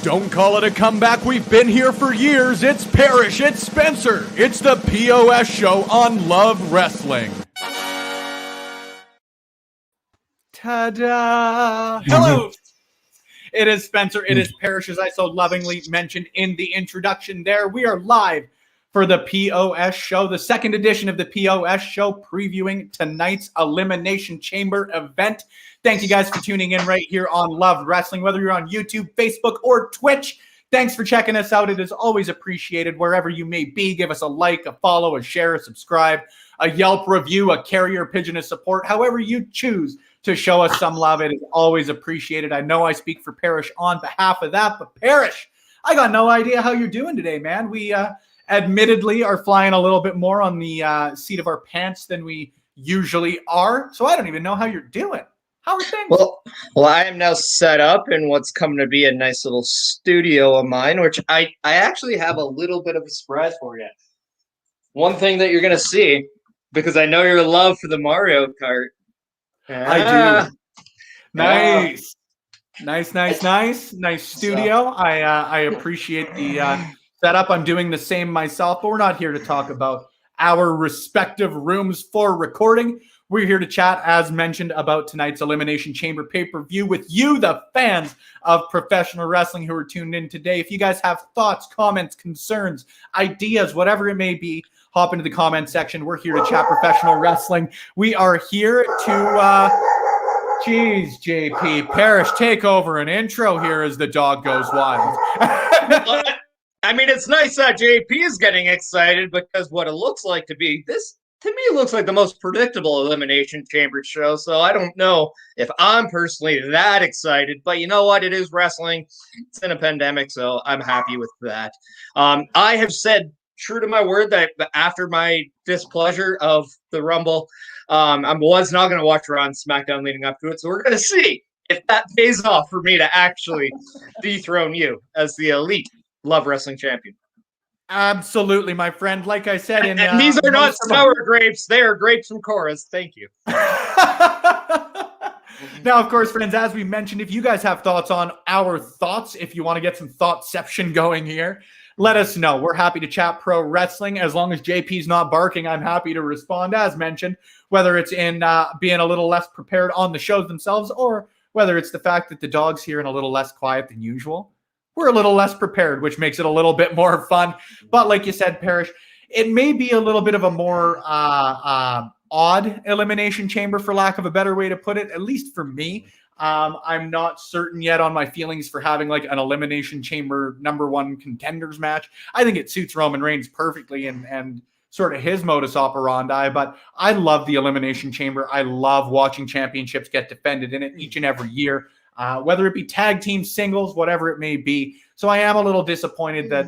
Don't call it a comeback. We've been here for years. It's Parrish. It's Spencer. It's the P.O.S. show on Love Wrestling. Ta-da! Hello. It is Spencer. It is Parrish, as I so lovingly mentioned in the introduction there. We are live for the P.O.S. show, the second edition of the P.O.S. show, previewing tonight's Elimination Chamber event. Thank you guys for tuning in right here on Love Wrestling, whether you're on YouTube, Facebook, or Twitch. Thanks for checking us out. It is always appreciated wherever you may be. Give us a like, a follow, a share, a subscribe, a Yelp review, a carrier pigeon of support, however you choose to show us some love. It is always appreciated. I know I speak for Parrish on behalf of that, but Parrish, I got no idea how you're doing today, man. We admittedly are flying a little bit more on the seat of our pants than we usually are, so I don't even know how you're doing. How are things? Well, I am now set up in what's coming to be a nice little studio of mine, which I actually have a little bit of a surprise for you. One thing that you're going to see, because I know your love for the Mario Kart. I do. Nice. Nice studio. I appreciate the setup. I'm doing the same myself, but we're not here to talk about our respective rooms for recording. We're here to chat, as mentioned, about tonight's Elimination Chamber pay-per-view with you, the fans of professional wrestling who are tuned in today. If you guys have thoughts, comments, concerns, ideas, whatever it may be, hop into the comment section. We're here to chat professional wrestling. We are here to, geez, JP, Parrish, take over an intro here as the dog goes wild. I mean, it's nice that JP is getting excited because what it looks like to be this, to me, it looks like the most predictable Elimination Chamber show. So I don't know if I'm personally that excited, but you know what? It is wrestling. It's in a pandemic, so I'm happy with that. I have said, true to my word, that after my displeasure of the Rumble, I was not going to watch Raw and SmackDown leading up to it. So we're going to see if that pays off for me to actually dethrone you as the elite Love Wrestling champion. Absolutely, my friend. Like I said, and these are not sour grapes; they are grapes from Cora's. Thank you. Now, of course, friends, as we mentioned, if you guys have thoughts on our thoughts, if you want to get some thoughtception going here, let us know. We're happy to chat pro wrestling. As long as JP's not barking, I'm happy to respond, as mentioned, whether it's in being a little less prepared on the shows themselves or whether it's the fact that the dog's here and a little less quiet than usual. We're a little less prepared, which makes it a little bit more fun. But like you said, Parrish, it may be a little bit of a more odd elimination chamber, for lack of a better way to put it, at least for me. I'm not certain yet on my feelings for having like an elimination chamber #1 contenders match. I think it suits Roman Reigns perfectly and sort of his modus operandi, but I love the elimination chamber. I love watching championships get defended in it each and every year. Whether it be tag team, singles, whatever it may be. So I am a little disappointed that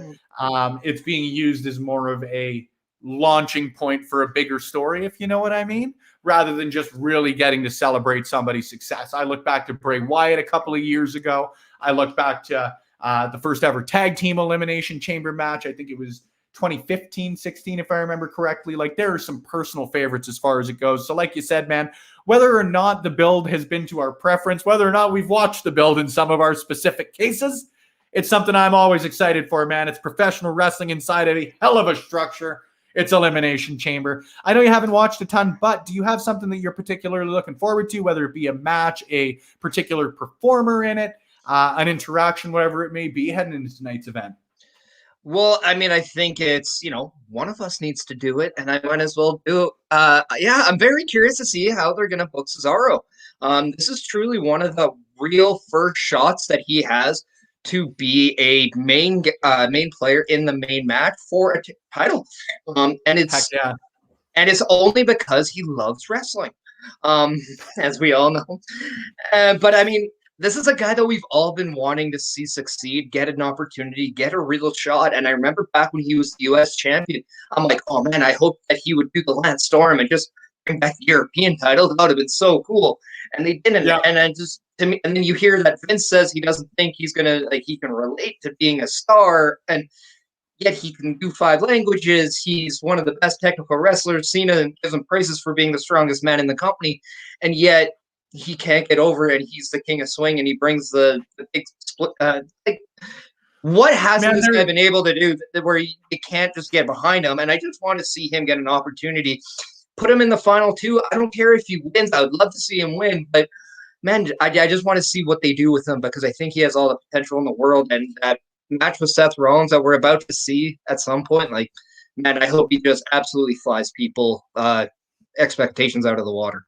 it's being used as more of a launching point for a bigger story, if you know what I mean. rather than just really getting to celebrate somebody's success. I look back to Bray Wyatt a couple of years ago. I look back to the first ever tag team elimination chamber match. I think it was 2015, 16, if I remember correctly. Like, there are some personal favorites as far as it goes. So like you said, man, whether or not the build has been to our preference, whether or not we've watched the build in some of our specific cases, it's something I'm always excited for, man. It's professional wrestling inside of a hell of a structure. It's Elimination Chamber. I know you haven't watched a ton, but do you have something that you're particularly looking forward to, whether it be a match, a particular performer in it, an interaction, whatever it may be, heading into tonight's event? Well, I mean, I think it's, one of us needs to do it, and I might as well do it. Yeah, I'm very curious to see how they're going to book Cesaro. This is truly one of the real first shots that he has to be a main player in the main match for a title. And Heck yeah. it's only because he loves wrestling, as we all know. But I mean, this is a guy that we've all been wanting to see succeed, get an opportunity, get a real shot. And I remember back when he was the U.S. champion, I'm like, oh man, I hope that he would do the Lance Storm and just bring back the European title. That would have been so cool. And they didn't. Yeah. And I just, to me, and then you hear that Vince says he doesn't think he's gonna, like, he can relate to being a star, and yet he can do 5 languages. He's one of the best technical wrestlers. Cena gives him praises for being the strongest man in the company, and yet he can't get over it. He's the king of swing, and he brings the big split. What hasn't this guy been able to do where you can't just get behind him? And I just want to see him get an opportunity. Put him in the final 2. I don't care if he wins. I would love to see him win, but man, I just want to see what they do with him, because I think he has all the potential in the world. And that match with Seth Rollins that we're about to see at some point, like, man, I hope he just absolutely flies people expectations out of the water.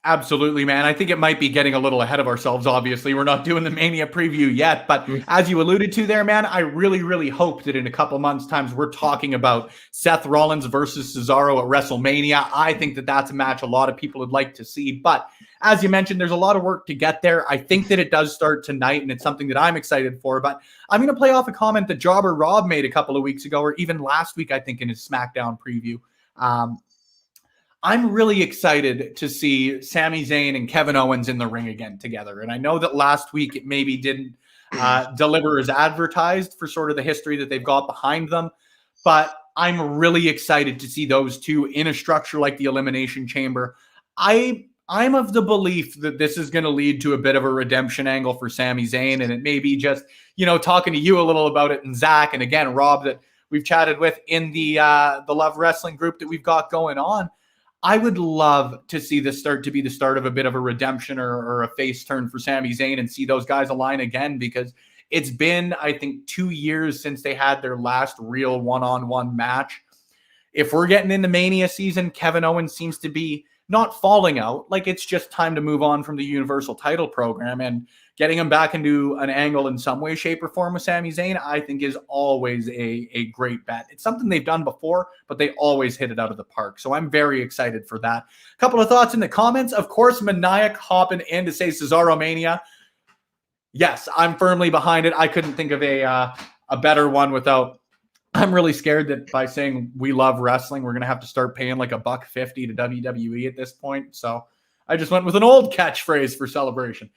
Absolutely, man. I think it might be getting a little ahead of ourselves. Obviously, we're not doing the Mania preview yet, but as you alluded to there, man, I really, really hope that in a couple months' times we're talking about Seth Rollins versus Cesaro at WrestleMania. I think that that's a match a lot of people would like to see, but as you mentioned, there's a lot of work to get there. I think that it does start tonight, and it's something that I'm excited for, but I'm going to play off a comment that Jobber Rob made a couple of weeks ago, or even last week, I think, in his SmackDown preview. I'm really excited to see Sami Zayn and Kevin Owens in the ring again together. And I know that last week it maybe didn't deliver as advertised for sort of the history that they've got behind them. But I'm really excited to see those two in a structure like the Elimination Chamber. I'm of the belief that this is going to lead to a bit of a redemption angle for Sami Zayn. And it may be just, talking to you a little about it, and Zach, and again, Rob, that we've chatted with in the Love Wrestling group that we've got going on. I would love to see this start to be the start of a bit of a redemption or a face turn for Sami Zayn, and see those guys align again, because it's been, I think, 2 years since they had their last real one-on-one match. If we're getting into Mania season, Kevin Owens seems to be not falling out. Like, it's just time to move on from the Universal title program, and getting him back into an angle in some way, shape, or form with Sami Zayn, I think, is always a great bet. It's something they've done before, but they always hit it out of the park. So I'm very excited for that. A couple of thoughts in the comments. Of course, Maniac hopping in to say Cesaro Mania. Yes, I'm firmly behind it. I couldn't think of a better one without... I'm really scared that by saying we love wrestling, we're going to have to start paying like $1.50 to WWE at this point. So I just went with an old catchphrase for celebration.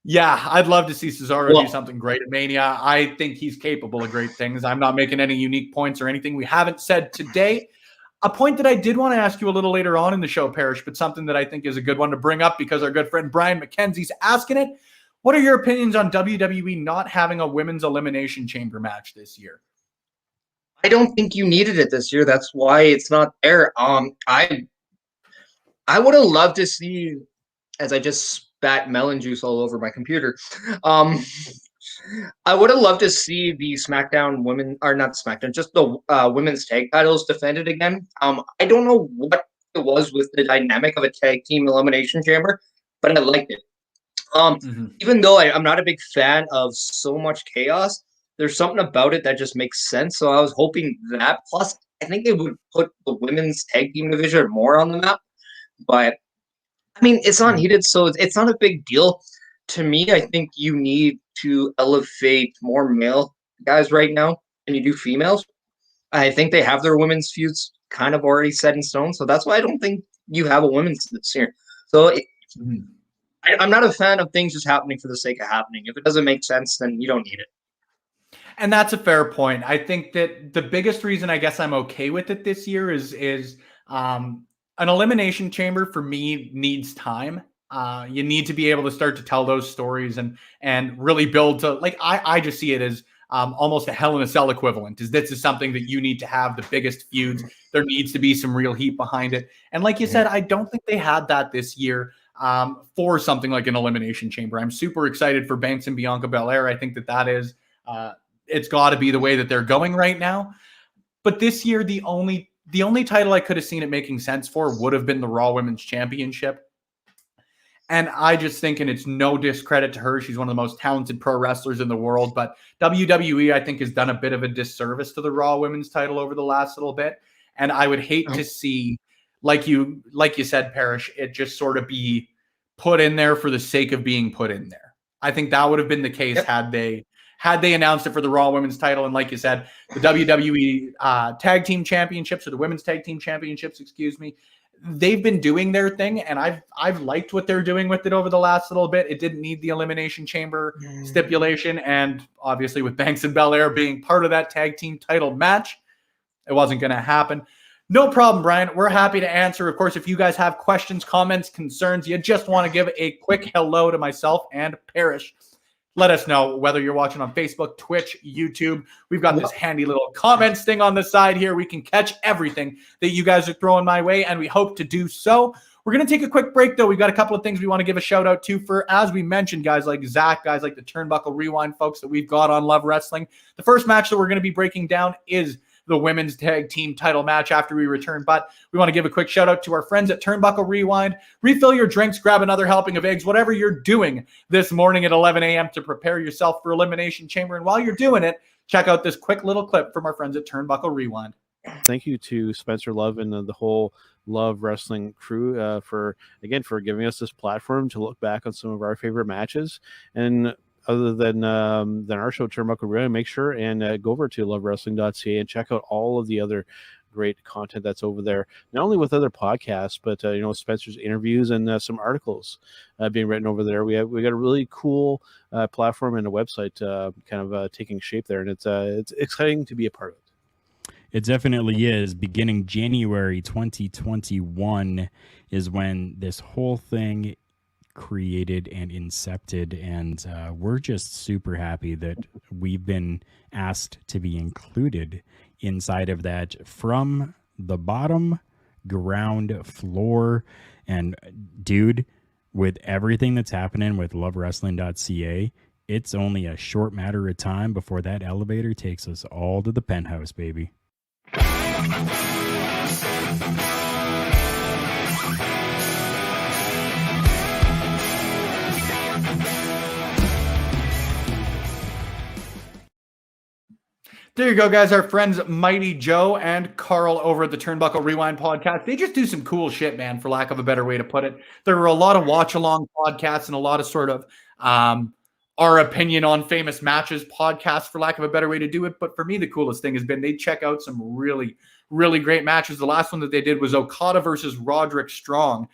Yeah, I'd love to see Cesaro do something great at Mania. I think he's capable of great things. I'm not making any unique points or anything we haven't said today. A point that I did want to ask you a little later on in the show, Parrish, but something that I think is a good one to bring up because our good friend Brian McKenzie's asking it. What are your opinions on WWE not having a women's elimination chamber match this year? I don't think you needed it this year. That's why it's not there. I would have loved to see, as I just spat melon juice all over my computer. I would have loved to see the SmackDown women, or not SmackDown, just the women's tag titles defended again. I don't know what it was with the dynamic of a tag team elimination chamber, but I liked it. Even though I'm not a big fan of so much chaos, there's something about it that just makes sense. So I was hoping that. Plus, I think they would put the women's tag team division more on the map. But, I mean, it's unheated, so it's not a big deal. To me, I think you need to elevate more male guys right now than you do females. I think they have their women's feuds kind of already set in stone. So that's why I don't think you have a women's this year. So Mhm. I'm not a fan of things just happening for the sake of happening. If it doesn't make sense, then you don't need it. And that's a fair point. I think that the biggest reason I guess I'm okay with it this year is an elimination chamber for me needs time. You need to be able to start to tell those stories and really build to like I just see it as almost a Hell in a Cell equivalent. Is this is something that you need to have the biggest feuds? There needs to be some real heat behind it. And like you said, I don't think they had that this year for something like an elimination chamber. I'm super excited for Banks and Bianca Belair. I think that is. It's got to be the way that they're going right now. But this year, the only title I could have seen it making sense for would have been the Raw Women's Championship. And I just think, and it's no discredit to her, she's one of the most talented pro wrestlers in the world. But WWE, I think, has done a bit of a disservice to the Raw Women's title over the last little bit. And I would hate to see, like you said, Parrish, it just sort of be put in there for the sake of being put in there. I think that would have been the case had they announced it for the Raw Women's title. And like you said, the WWE Tag Team Championships, or the Women's Tag Team Championships, excuse me, they've been doing their thing, and I've liked what they're doing with it over the last little bit. It didn't need the Elimination Chamber stipulation, and obviously with Banks and Belair being part of that tag team title match, it wasn't going to happen. No problem, Brian. We're happy to answer. Of course, if you guys have questions, comments, concerns, you just want to give a quick hello to myself and Parrish, let us know whether you're watching on Facebook, Twitch, YouTube. We've got this handy little comments thing on the side here. We can catch everything that you guys are throwing my way, and we hope to do so. We're going to take a quick break, though. We've got a couple of things we want to give a shout out to for, as we mentioned, guys like Zach, guys like the Turnbuckle Rewind folks that we've got on Love Wrestling. The first match that we're going to be breaking down is the women's tag team title match after we return. But we want to give a quick shout out to our friends at Turnbuckle Rewind. Refill your drinks, grab another helping of eggs, whatever you're doing this morning at 11 a.m. to prepare yourself for Elimination Chamber. And while you're doing it, check out this quick little clip from our friends at Turnbuckle Rewind. Thank you to Spencer Love and the whole Love Wrestling crew for giving us this platform to look back on some of our favorite matches. And other than our show, Turnbuckle Rewind, make sure and go over to lovewrestling.ca and check out all of the other great content that's over there, not only with other podcasts, but Spencer's interviews and some articles being written over there. We got a really cool platform and a website taking shape there, and it's exciting to be a part of it. It definitely is. Beginning January 2021 is when this whole thing created and incepted, and we're just super happy that we've been asked to be included inside of that from the bottom ground floor. And dude, with everything that's happening with lovewrestling.ca, it's only a short matter of time before that elevator takes us all to the penthouse, baby. There you go, guys. Our friends Mighty Joe and Carl over at the Turnbuckle Rewind podcast. They just do some cool shit, man, for lack of a better way to put it. There were a lot of watch-along podcasts and a lot of sort of our opinion on famous matches podcasts, for lack of a better way to do it. But for me, the coolest thing has been they check out some really, really great matches. The last one that they did was Okada versus Roderick Strong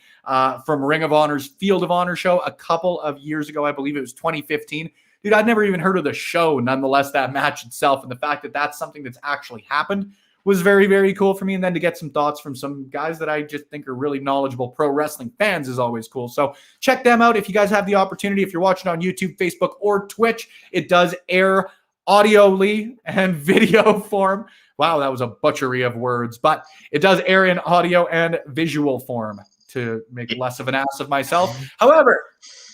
from Ring of Honor's Field of Honor show a couple of years ago. I believe it was 2015. Dude, I'd never even heard of the show. Nonetheless, that match itself and the fact that that's something that's actually happened was very, very cool for me. And then to get some thoughts from some guys that I just think are really knowledgeable pro wrestling fans is always cool. So check them out if you guys have the opportunity. If you're watching on YouTube, Facebook, or Twitch, it does air audioly and video form. Wow, that was a butchery of words, but it does air in audio and visual form to make less of an ass of myself. However,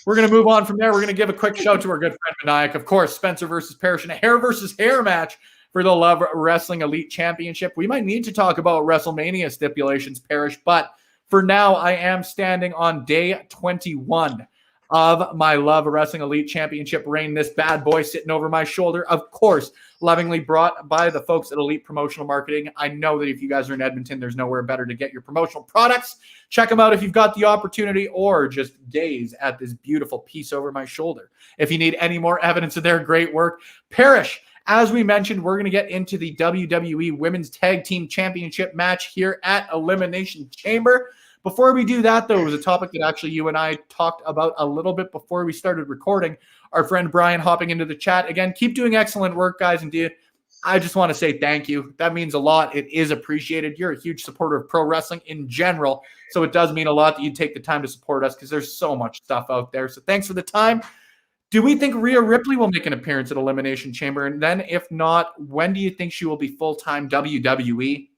we're going to move on from there. We're going to give a quick shout to our good friend Maniac. Of course, Spencer versus Parrish in a hair versus hair match for the Love Wrestling Elite Championship. We might need to talk about WrestleMania stipulations, Parrish, but for now, I am standing on day 21 of my Love Wrestling Elite Championship reign. This bad boy sitting over my shoulder, of course, lovingly brought by the folks at Elite Promotional Marketing. I know that if you guys are in Edmonton, there's nowhere better to get your promotional products. Check them out if you've got the opportunity, or just gaze at this beautiful piece over my shoulder if you need any more evidence of their great work. Parrish, as we mentioned, we're going to get into the WWE Women's Tag Team Championship match here at Elimination Chamber. Before we do that, though, it was a topic that actually you and I talked about a little bit before we started recording. Our friend Brian hopping into the chat. Again, keep doing excellent work, guys. And I just want to say thank you. That means a lot. It is appreciated. You're a huge supporter of pro wrestling in general. So it does mean a lot that you take the time to support us because there's so much stuff out there. So thanks for the time. Do we think Rhea Ripley will make an appearance at Elimination Chamber? And then if not, when do you think she will be full-time WWE?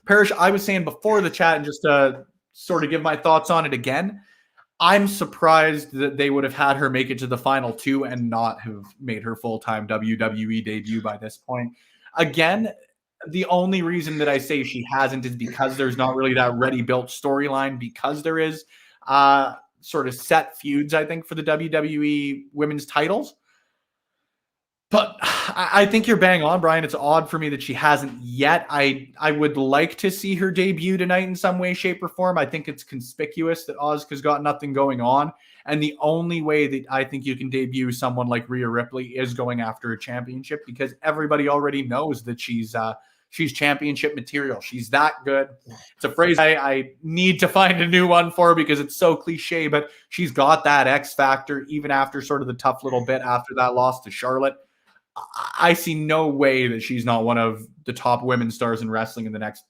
Parrish, I was saying before the chat, and just to sort of give my thoughts on it again, I'm surprised that they would have had her make it to the final 2 and not have made her full-time WWE debut by this point. Again, the only reason that I say she hasn't is because there's not really that ready-built storyline, because there is sort of set feuds, I think, for the WWE women's titles. But I think you're bang on, Brian. It's odd for me that she hasn't yet. I would like to see her debut tonight in some way, shape, or form. I think it's conspicuous that Asuka's got nothing going on. And the only way that I think you can debut someone like Rhea Ripley is going after a championship, because everybody already knows that she's championship material. She's that good. It's a phrase I need to find a new one for because it's so cliche, but she's got that X factor even after sort of the tough little bit after that loss to Charlotte. I see no way that she's not one of the top women stars in wrestling in the next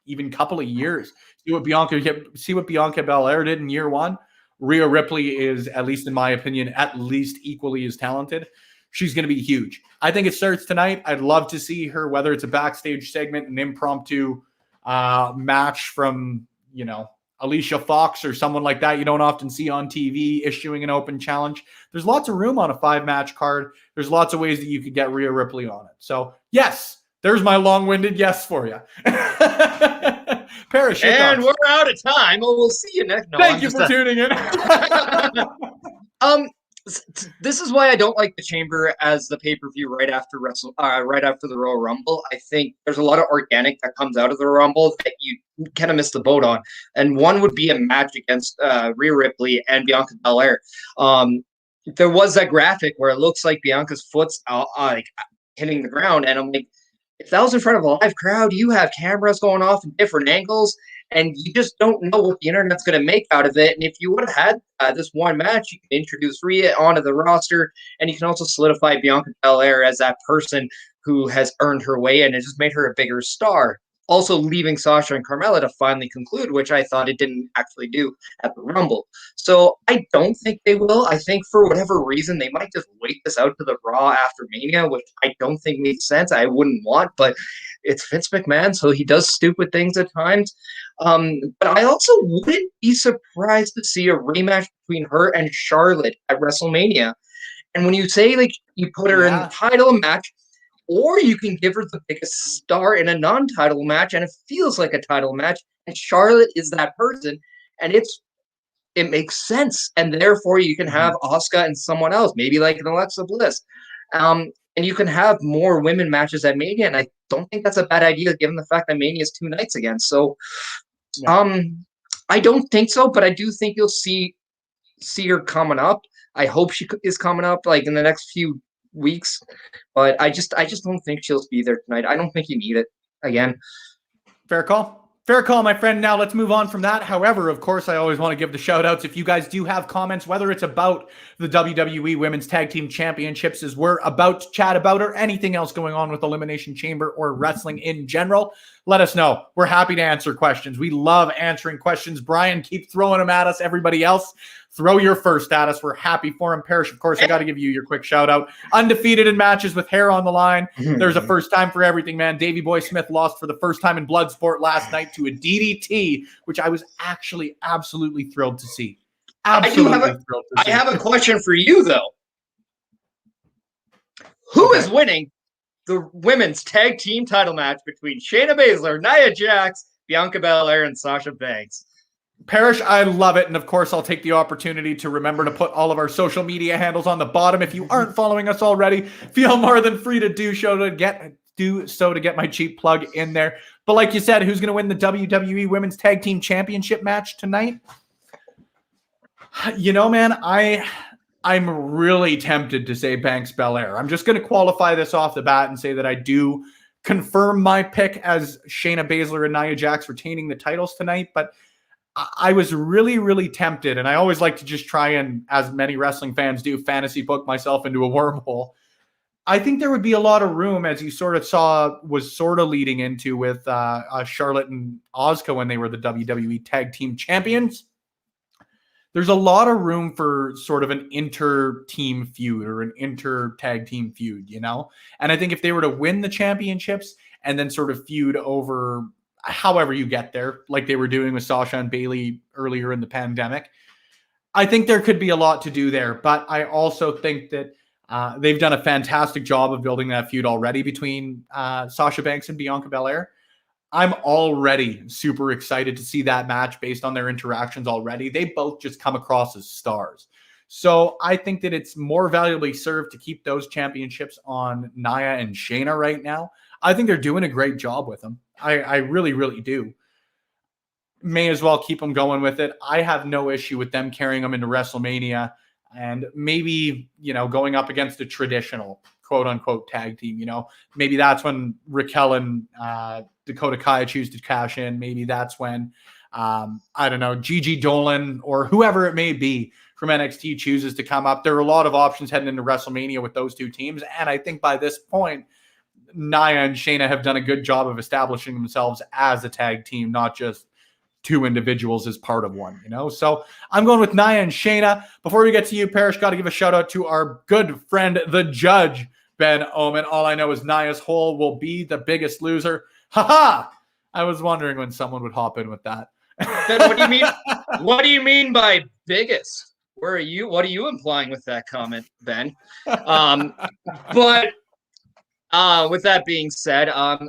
even couple of years. See what Bianca Belair did in year 1. Rhea Ripley is, at least in my opinion, at least equally as talented. She's going to be huge. I think it starts tonight. I'd love to see her, whether it's a backstage segment, an impromptu match from, Alicia Fox or someone like that you don't often see on TV issuing an open challenge. There's lots of room on a 5-match card. There's lots of ways that you could get Rhea Ripley on it. So, yes, there's my long-winded yes for you. Parrish, and we're out of time. Well, we'll see you next. Thank you for tuning in. This is why I don't like the Chamber as the pay-per-view right after the Royal Rumble. I think there's a lot of organic that comes out of the Rumble that you kind of miss the boat on. And one would be a match against Rhea Ripley and Bianca Belair. There was that graphic where it looks like Bianca's foot's like hitting the ground, and I'm like, if that was in front of a live crowd, you have cameras going off in different angles, and you just don't know what the internet's going to make out of it. And if you would have had this one match, you can introduce Rhea onto the roster, and you can also solidify Bianca Belair as that person who has earned her way in and just made her a bigger star. Also leaving Sasha and Carmella to finally conclude, which I thought it didn't actually do at the Rumble. So I don't think they will. I think for whatever reason, they might just wait this out to the Raw after Mania, which I don't think makes sense. I wouldn't want, but it's Vince McMahon, so he does stupid things at times. But I also wouldn't be surprised to see a rematch between her and Charlotte at WrestleMania. And when you say, like, you put her in the title match, or you can give her the biggest star in a non-title match, and it feels like a title match, and Charlotte is that person, and it makes sense, and therefore you can have Asuka and someone else, maybe like an Alexa Bliss, and you can have more women matches at Mania, and I don't think that's a bad idea given the fact that Mania is 2 nights again. So, I don't think so, but I do think you'll see her coming up. I hope she is coming up like in the next few weeks, but I just don't think she'll be there tonight. I don't think you need it again. Fair call, my friend. Now let's move on from that. However, of course, I always want to give the shout outs. If you guys do have comments, whether it's about the WWE Women's Tag Team Championships as we're about to chat about, or anything else going on with Elimination Chamber or wrestling in general, let us know. We're happy to answer questions. We love answering questions. Brian, keep throwing them at us. Everybody else, throw your first at us. We're happy for him. Parrish, of course, I got to give you your quick shout out. Undefeated in matches with hair on the line. There's a first time for everything, man. Davey Boy Smith lost for the first time in Bloodsport last night to a DDT, which I was actually absolutely thrilled to see. I have a question for you, though. Who is winning the women's tag team title match between Shayna Baszler, Nia Jax, Bianca Belair, and Sasha Banks? Parrish, I love it. And of course, I'll take the opportunity to remember to put all of our social media handles on the bottom. If you aren't following us already, feel more than free to do so to get my cheap plug in there. But like you said, who's going to win the WWE Women's Tag Team Championship match tonight? Man, I'm really tempted to say Banks Belair. I'm just going to qualify this off the bat and say that I do confirm my pick as Shayna Baszler and Nia Jax retaining the titles tonight. But I was really, really tempted, and I always like to just try and, as many wrestling fans do, fantasy book myself into a wormhole. I think there would be a lot of room, as you sort of saw, was sort of leading into with Charlotte and Asuka when they were the WWE Tag Team Champions. There's a lot of room for sort of an inter-team feud or an inter-tag team feud, you know? And I think if they were to win the championships and then sort of feud over however you get there, like they were doing with Sasha and Bayley earlier in the pandemic, I think there could be a lot to do there. But I also think that they've done a fantastic job of building that feud already between Sasha Banks and Bianca Belair. I'm already super excited to see that match based on their interactions already. They both just come across as stars. So I think that it's more valuably served to keep those championships on Nia and Shayna right now. I think they're doing a great job with them. I really, really do. May as well keep them going with it. I have no issue with them carrying them into WrestleMania and maybe, you know, going up against a traditional quote unquote tag team. You know, maybe that's when Raquel and Dakota Kai choose to cash in. Maybe that's when, I don't know, Gigi Dolan or whoever it may be from NXT chooses to come up. There are a lot of options heading into WrestleMania with those two teams. And I think by this point, Nia and Shayna have done a good job of establishing themselves as a tag team, not just two individuals as part of one, you know? So I'm going with Nia and Shayna. Before we get to you, Parrish, got to give a shout out to our good friend, the judge, Ben Omen. All I know is Nia's hole will be the biggest loser. Ha! I was wondering when someone would hop in with that. Ben, what do you mean? What do you mean by biggest? Where are you? What are you implying with that comment, Ben? But with that being said, I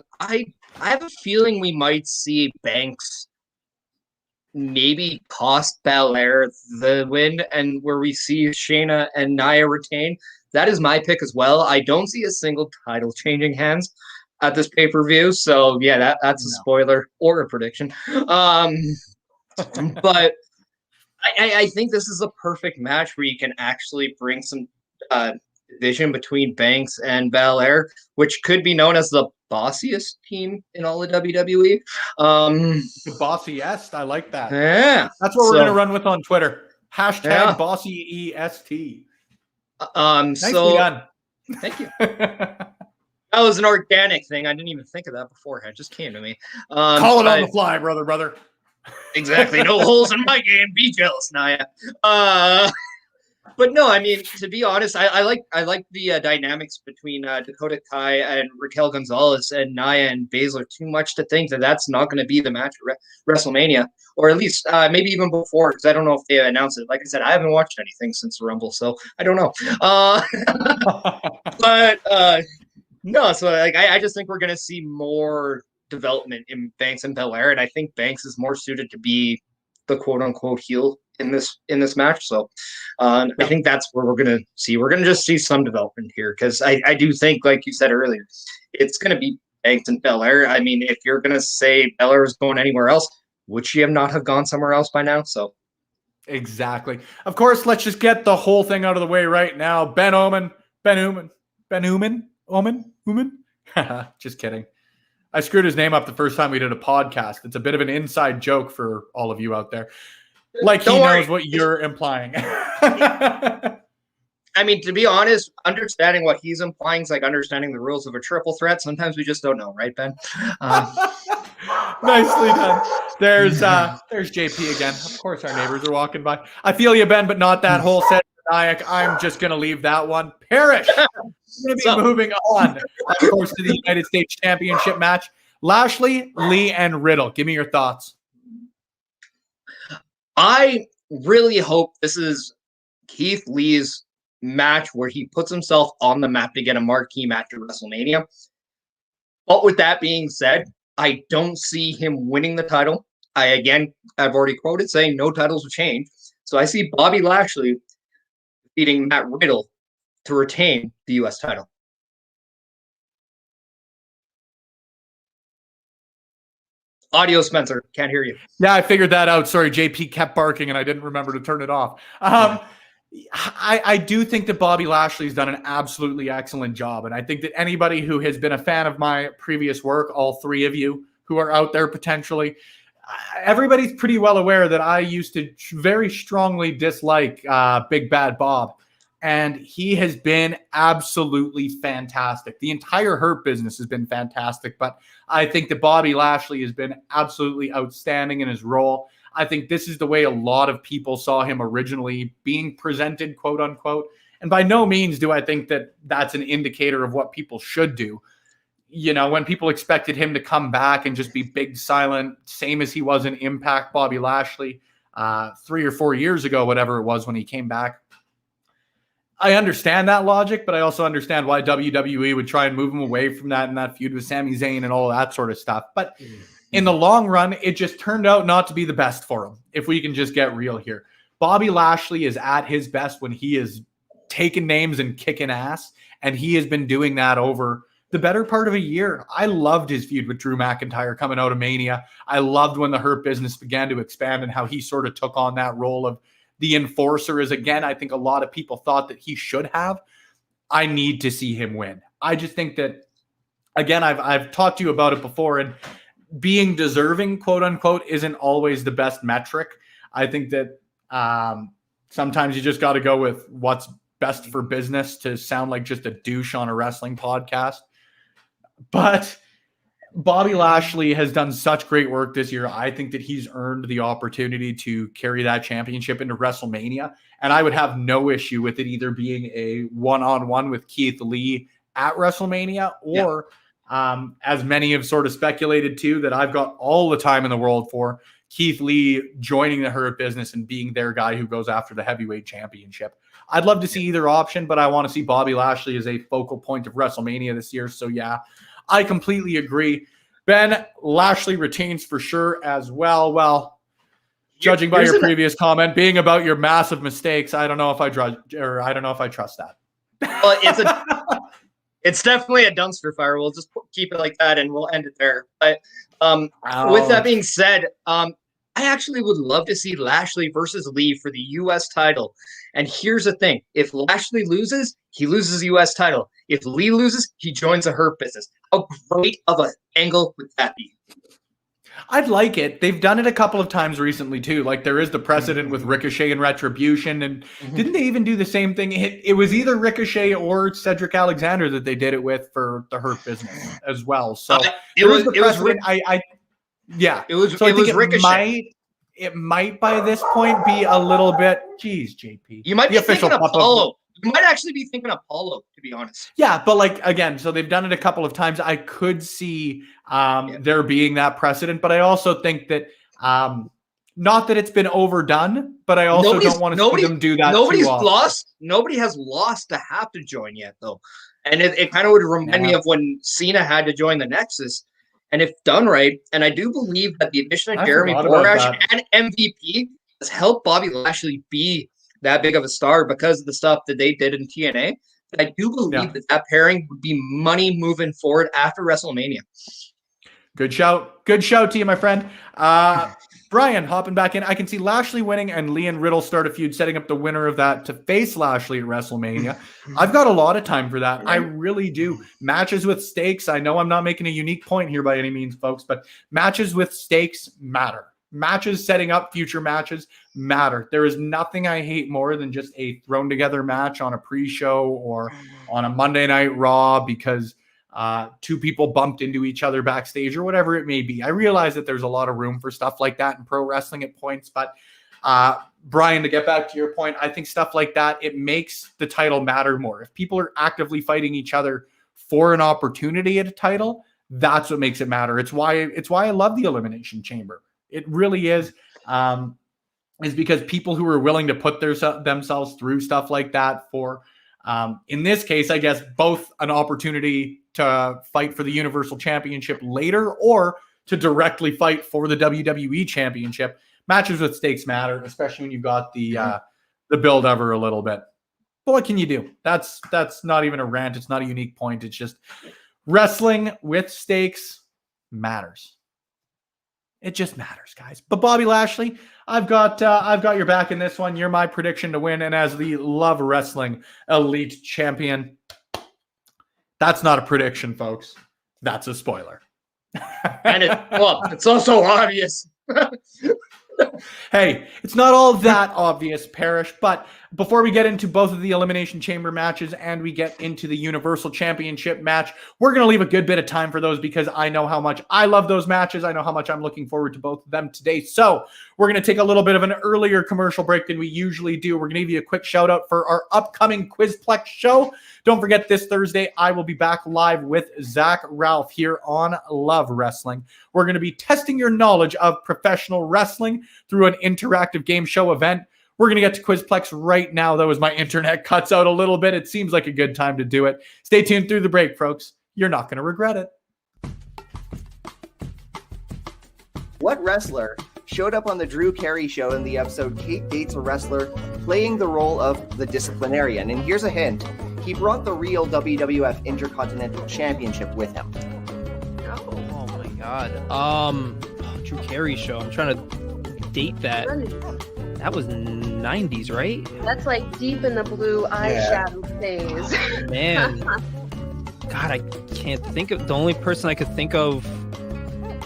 have a feeling we might see Banks maybe cost Belair the win, and where we see Shayna and Nia retain. That is my pick as well. I don't see a single title changing hands at this pay-per-view. So yeah, that's a spoiler or a prediction. But I think this is a perfect match where you can actually bring some division between Banks and Belair, which could be known as the bossiest team in all of WWE. The bossiest, I like that. Yeah, that's what we're going to run with on Twitter. Hashtag BossyEST. Nicely done. Thank you. That was an organic thing. I didn't even think of that beforehand. It just came to me. Call it on the fly, brother. Exactly. No holes in my game. Be jealous, Nia. But no, I mean, to be honest, I like the dynamics between Dakota Kai and Raquel Gonzalez and Nia and Baszler too much to think that that's not going to be the match at WrestleMania, or at least maybe even before, because I don't know if they announced it. Like I said, I haven't watched anything since the Rumble, so I don't know. But no, so like I just think we're going to see more development in Banks and Belair, and I think Banks is more suited to be the quote unquote heel in this match. So I think that's where we're going to see. We're going to just see some development here, because I do think, like you said earlier, it's going to be Banks and Belair. I mean, if you're going to say Belair is going anywhere else, would she not have gone somewhere else by now? So exactly. Of course, let's just get the whole thing out of the way right now. Ben Omen. Just kidding. I screwed his name up the first time we did a podcast. It's a bit of an inside joke for all of you out there. Like, he knows what you're implying. I mean, to be honest, understanding what he's implying is like understanding the rules of a triple threat. Sometimes we just don't know, right, Ben? Nicely done. There's JP again. Of course, our neighbors are walking by. I feel you, Ben, but not that whole set. I'm just going to leave that one. Parrish. We're going to be moving on, of course, to the United States Championship match. Lashley, Lee, and Riddle. Give me your thoughts. I really hope this is Keith Lee's match where he puts himself on the map to get a marquee match at WrestleMania. But with that being said, I don't see him winning the title. I've already quoted saying no titles will change. So I see Bobby Lashley beating Matt Riddle to retain the U.S. title. Audio, Spencer. Can't hear you. Yeah, I figured that out. Sorry, JP kept barking and I didn't remember to turn it off. I do think that Bobby Lashley's done an absolutely excellent job. And I think that anybody who has been a fan of my previous work, all three of you who are out there potentially, everybody's pretty well aware that I used to very strongly dislike Big Bad Bob. And he has been absolutely fantastic. The entire Hurt business has been fantastic, but I think that Bobby Lashley has been absolutely outstanding in his role. I think this is the way a lot of people saw him originally being presented, quote unquote. And by no means do I think that that's an indicator of what people should do. You know, when people expected him to come back and just be big, silent, same as he was in Impact, Bobby Lashley, 3 or 4 years ago, whatever it was when he came back. I understand that logic, but I also understand why WWE would try and move him away from that and that feud with Sami Zayn and all that sort of stuff. But in the long run, it just turned out not to be the best for him, if we can just get real here. Bobby Lashley is at his best when he is taking names and kicking ass, and he has been doing that over the better part of a year. I loved his feud with Drew McIntyre coming out of Mania. I loved when the Hurt business began to expand and how he sort of took on that role of the enforcer, is again, I think a lot of people thought that he should have. I need to see him win. I just think that, again, I've talked to you about it before, and being deserving, quote unquote, isn't always the best metric. I think that sometimes you just got to go with what's best for business, to sound like just a douche on a wrestling podcast. But Bobby Lashley has done such great work this year. I think that he's earned the opportunity to carry that championship into WrestleMania. And I would have no issue with it either being a one-on-one with Keith Lee at WrestleMania, or as many have sort of speculated too, that I've got all the time in the world for Keith Lee joining the Hurt business and being their guy who goes after the heavyweight championship. I'd love to see either option, but I want to see Bobby Lashley as a focal point of WrestleMania this year. So yeah, I completely agree. Ben, Lashley retains for sure as well. Well, judging by your previous comment being about your massive mistakes, I don't know if I trust that. Well, it's definitely a dumpster fire. We'll just keep it like that, and we'll end it there. But with that being said, I actually would love to see Lashley versus Lee for the U.S. title. And here's the thing. If Lashley loses, he loses the U.S. title. If Lee loses, he joins the Hurt business. How great of an angle would that be? I'd like it. They've done it a couple of times recently, too. Like, there is the precedent with Ricochet and Retribution. And didn't they even do the same thing? It was either Ricochet or Cedric Alexander that they did it with for the Hurt business as well. So it was Ricochet. It might by this point be a little bit, geez, JP. You might be thinking Apollo. You might actually be thinking Apollo, to be honest. Yeah, but like, again, so they've done it a couple of times. I could see there being that precedent, but I also think that not that it's been overdone, but I also don't want to see them do that. Nobody has lost to have to join yet, though. And it kind of would remind me of when Cena had to join the Nexus. And if done right, and I do believe that the addition of Jeremy Borash and MVP has helped Bobby Lashley be that big of a star because of the stuff that they did in TNA. But I do believe that pairing would be money moving forward after WrestleMania. Good shout. Good shout to you, my friend. Brian, hopping back in. I can see Lashley winning and Lee and Riddle start a feud, setting up the winner of that to face Lashley at WrestleMania. I've got a lot of time for that. I really do. Matches with stakes. I know I'm not making a unique point here by any means, folks, but matches with stakes matter. Matches setting up future matches matter. There is nothing I hate more than just a thrown together match on a pre-show or on a Monday Night Raw because two people bumped into each other backstage or whatever it may be. I realize that there's a lot of room for stuff like that in pro wrestling at points, but Brian, to get back to your point, I think stuff like that, it makes the title matter more. If people are actively fighting each other for an opportunity at a title, that's what makes it matter. It's why I love the Elimination Chamber. It really is because people who are willing to put themselves through stuff like that for, in this case, I guess, both an opportunity to fight for the Universal Championship later or to directly fight for the WWE Championship. Matches with stakes matter, especially when you've got the build over a little bit. But what can you do? That's not even a rant. It's not a unique point. It's just wrestling with stakes matters. It just matters, guys. But Bobby Lashley, I've got your back in this one. You're my prediction to win. And as the Love Wrestling Elite Champion, that's not a prediction, folks. That's a spoiler. And it's also obvious. Hey, it's not all that obvious, Parrish, but before we get into both of the Elimination Chamber matches and we get into the Universal Championship match, we're going to leave a good bit of time for those because I know how much I love those matches. I know how much I'm looking forward to both of them today. So we're going to take a little bit of an earlier commercial break than we usually do. We're going to give you a quick shout out for our upcoming Quizplex show. Don't forget, this Thursday, I will be back live with Zach Ralph here on Love Wrestling. We're going to be testing your knowledge of professional wrestling through an interactive game show event. We're going to get to Quizplex right now, though, as my internet cuts out a little bit. It seems like a good time to do it. Stay tuned through the break, folks. You're not going to regret it. What wrestler showed up on the Drew Carey show in the episode Kate Dates a Wrestler, playing the role of the disciplinarian? And here's a hint. He brought the real WWF Intercontinental Championship with him. Oh my god. Drew Carey show. I'm trying to date that. That was 90s, right? That's like deep in the blue eyeshadow phase. Man. God, I can't think of the only person I could think of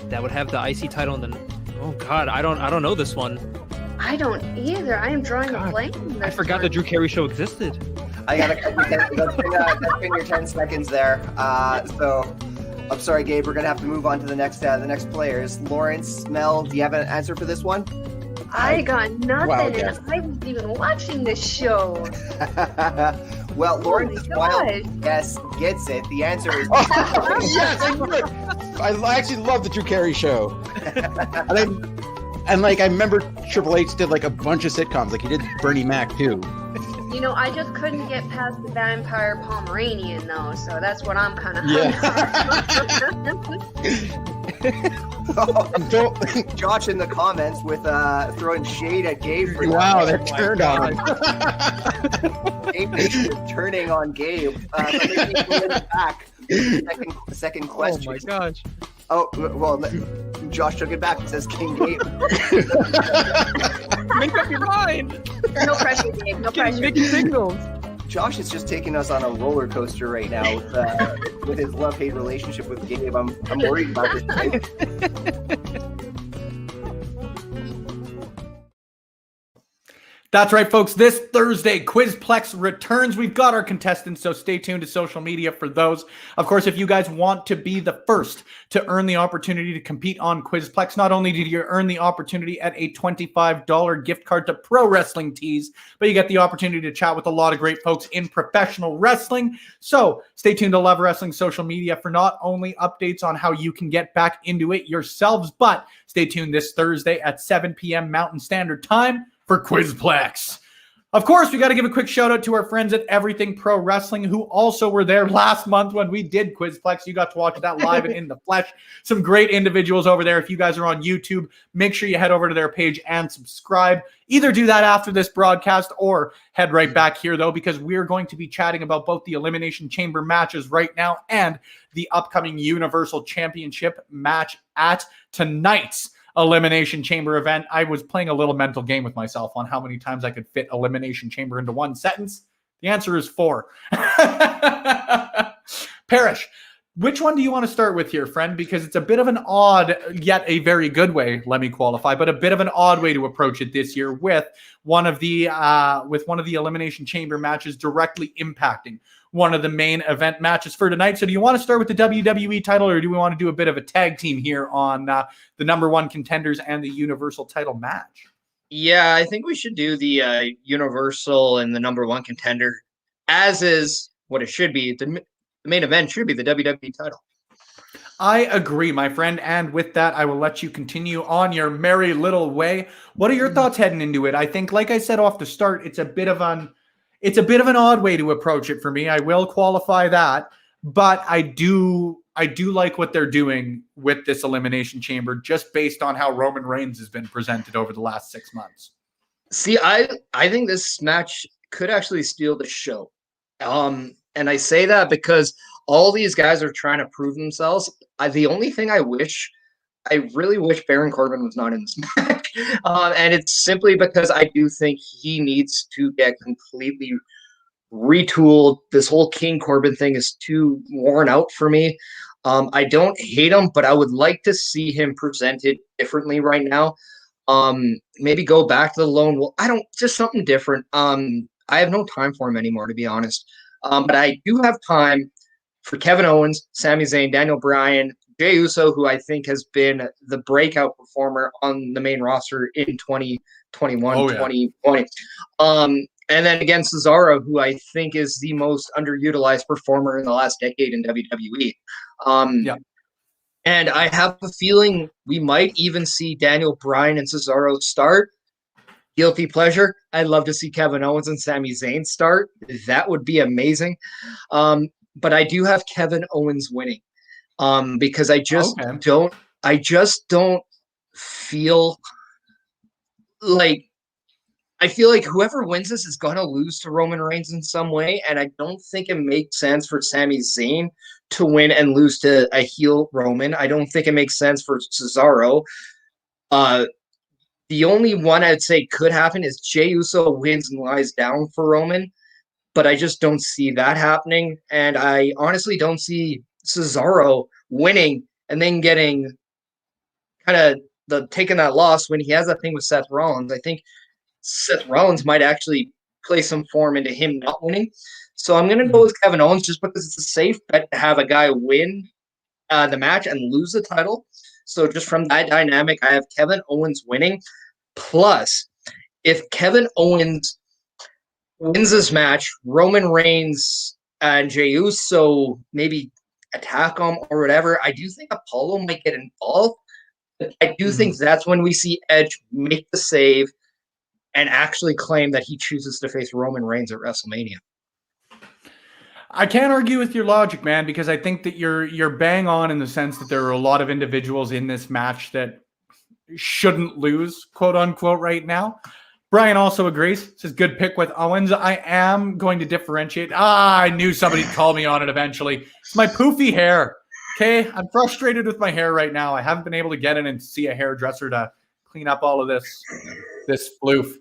that would have the IC title in the oh god, I don't know this one. I don't either. I am drawing a blank. I forgot the Drew Carey show existed. I gotta that's been your 10 seconds there. So I'm sorry, Gabe. We're gonna have to move on to the next players. Lawrence, Mel, do you have an answer for this one? I got nothing, Wow, and I wasn't even watching this show. Well, Lawrence's wild guess gets it. The answer is yes, I actually love the Drew Carey show. And I remember Triple H did like a bunch of sitcoms. Like he did Bernie Mac too. You know, I just couldn't get past the Vampire Pomeranian, though, so that's what I'm kind of Josh in the comments with throwing shade at Gabe. For wow, they're turned on. Gabe is turning on Gabe. Back. Second question. Oh my gosh. Oh, well, Josh took it back. It says King Gabe. Make up your mind. No pressure, Gabe. No pressure. Making signals. Josh is just taking us on a roller coaster right now with his love-hate relationship with Gabe. I'm worried about this thing. That's right, folks. This Thursday, Quizplex returns. We've got our contestants, so stay tuned to social media for those. Of course, if you guys want to be the first to earn the opportunity to compete on Quizplex, not only did you earn the opportunity at a $25 gift card to Pro Wrestling Tees, but you get the opportunity to chat with a lot of great folks in professional wrestling. So stay tuned to Love Wrestling social media for not only updates on how you can get back into it yourselves, but stay tuned this Thursday at 7 p.m. Mountain Standard Time for Quizplex. Of course, we got to give a quick shout out to our friends at Everything Pro Wrestling who also were there last month when we did Quizplex. You got to watch that live and in the flesh. Some great individuals over there. If you guys are on YouTube, make sure you head over to their page and subscribe. Either do that after this broadcast or head right back here, though, because we're going to be chatting about both the Elimination Chamber matches right now and the upcoming Universal Championship match at tonight's Elimination Chamber event. I was playing a little mental game with myself on how many times I could fit Elimination Chamber into one sentence. The answer is 4. Parrish, which one do you want to start with here, friend? Because it's a bit of an odd, yet a very good way, let me qualify, but a bit of an odd way to approach it this year with one of the Elimination Chamber matches directly impacting one of the main event matches for tonight. So do you want to start with the WWE title, or do we want to do a bit of a tag team here on the number one contenders and the Universal title match? Yeah, I think we should do the Universal and the number one contender, as is what it should be. The main event should be the WWE title. I agree, my friend. And with that, I will let you continue on your merry little way. What are your thoughts heading into it? I think, like I said off the start, it's a bit of an odd way to approach it for me. I will qualify that, but I do like what they're doing with this Elimination Chamber, just based on how Roman Reigns has been presented over the last 6 months. See, I think this match could actually steal the show. And I say that because all these guys are trying to prove themselves. The only thing I really wish Baron Corbin was not in this match. And it's simply because I do think he needs to get completely retooled. This whole King Corbin thing is too worn out for me. I don't hate him, but I would like to see him presented differently right now. Maybe go back to the lone wolf. I don't, just something different. I have no time for him anymore, to be honest. But I do have time for Kevin Owens, Sami Zayn, Daniel Bryan, Jey Uso, who I think has been the breakout performer on the main roster in 2021, 2020. And then again, Cesaro, who I think is the most underutilized performer in the last decade in WWE. And I have a feeling we might even see Daniel Bryan and Cesaro start. Guilty pleasure. I'd love to see Kevin Owens and Sami Zayn start. That would be amazing. But I do have Kevin Owens winning because I just don't feel like I feel like whoever wins this is going to lose to Roman Reigns in some way, and I don't think it makes sense for Sami Zayn to win and lose to a heel Roman. I don't think it makes sense for Cesaro. The only one I'd say could happen is Jey Uso wins and lies down for Roman, but I just don't see that happening, and I honestly don't see Cesaro winning and then getting kind of taking that loss when he has that thing with Seth Rollins. I think Seth Rollins might actually play some form into him not winning. So I'm going to go with Kevin Owens just because it's a safe bet to have a guy win the match and lose the title. So just from that dynamic, I have Kevin Owens winning. Plus, if Kevin Owens wins this match, Roman Reigns and Jey Uso maybe attack him or whatever, I do think Apollo might get involved. But I do think that's when we see Edge make the save and actually claim that he chooses to face Roman Reigns at WrestleMania. I can't argue with your logic, man, because I think that you're bang on in the sense that there are a lot of individuals in this match that shouldn't lose, quote unquote, right now. Brian also agrees. Says good pick with Owens. I am going to differentiate. I knew somebody'd call me on it eventually. It's my poofy hair. Okay, I'm frustrated with my hair right now. I haven't been able to get in and see a hairdresser to clean up all of this floof.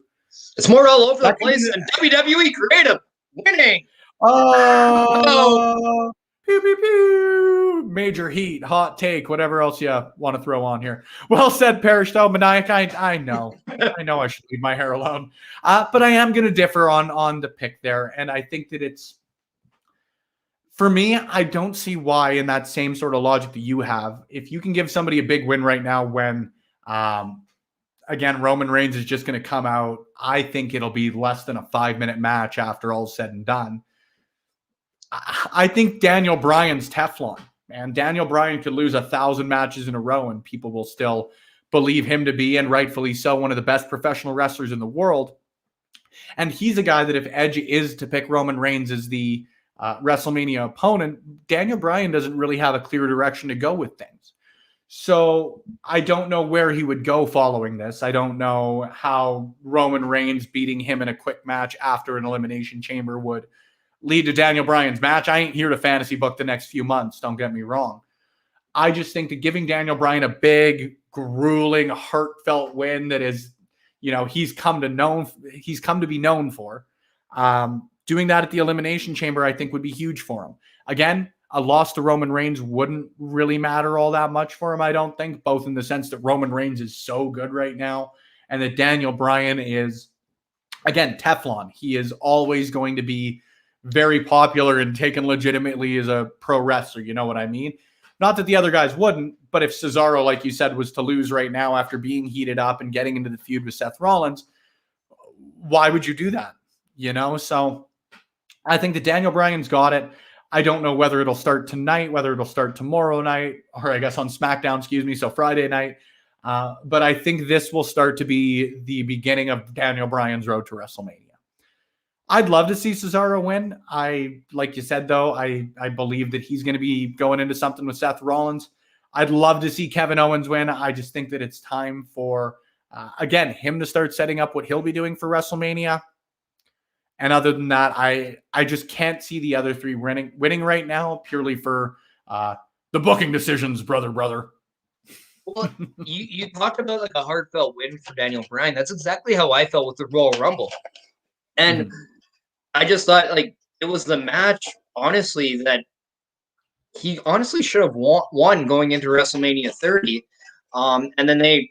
It's more all over the place than WWE Creative winning. Oh, pew, pew, pew. Major heat, hot take, whatever else you want to throw on here. Well said, Parish, though. Maniac, I know. I know I should leave my hair alone. But I am going to differ on the pick there. And I think that it's, for me, I don't see why in that same sort of logic that you have, if you can give somebody a big win right now when, again, Roman Reigns is just going to come out, I think it'll be less than a 5-minute match after all's said and done. I think Daniel Bryan's Teflon, man. Daniel Bryan could lose 1,000 matches in a row and people will still believe him to be, and rightfully so, one of the best professional wrestlers in the world. And he's a guy that if Edge is to pick Roman Reigns as the WrestleMania opponent, Daniel Bryan doesn't really have a clear direction to go with things. So I don't know where he would go following this. I don't know how Roman Reigns beating him in a quick match after an Elimination Chamber would lead to Daniel Bryan's match. I ain't here to fantasy book the next few months. Don't get me wrong. I just think that giving Daniel Bryan a big, grueling, heartfelt win that is, he's come to be known for. Doing that at the Elimination Chamber, I think, would be huge for him. Again, a loss to Roman Reigns wouldn't really matter all that much for him, I don't think, both in the sense that Roman Reigns is so good right now and that Daniel Bryan is, again, Teflon. He is always going to be very popular and taken legitimately as a pro wrestler. You know what I mean? Not that the other guys wouldn't, but if Cesaro, like you said, was to lose right now after being heated up and getting into the feud with Seth Rollins, why would you do that? So I think that Daniel Bryan's got it. I don't know whether it'll start tonight, whether it'll start tomorrow night, or I guess on SmackDown, so Friday night. But I think this will start to be the beginning of Daniel Bryan's road to WrestleMania. I'd love to see Cesaro win. Like you said, though, I believe that he's going to be going into something with Seth Rollins. I'd love to see Kevin Owens win. I just think that it's time for, again, him to start setting up what he'll be doing for WrestleMania. And other than that, I just can't see the other three winning right now, purely for the booking decisions, brother. Well, you talked about like a heartfelt win for Daniel Bryan. That's exactly how I felt with the Royal Rumble. And I just thought, like, it was the match, honestly, that he honestly should have won going into WrestleMania 30. And then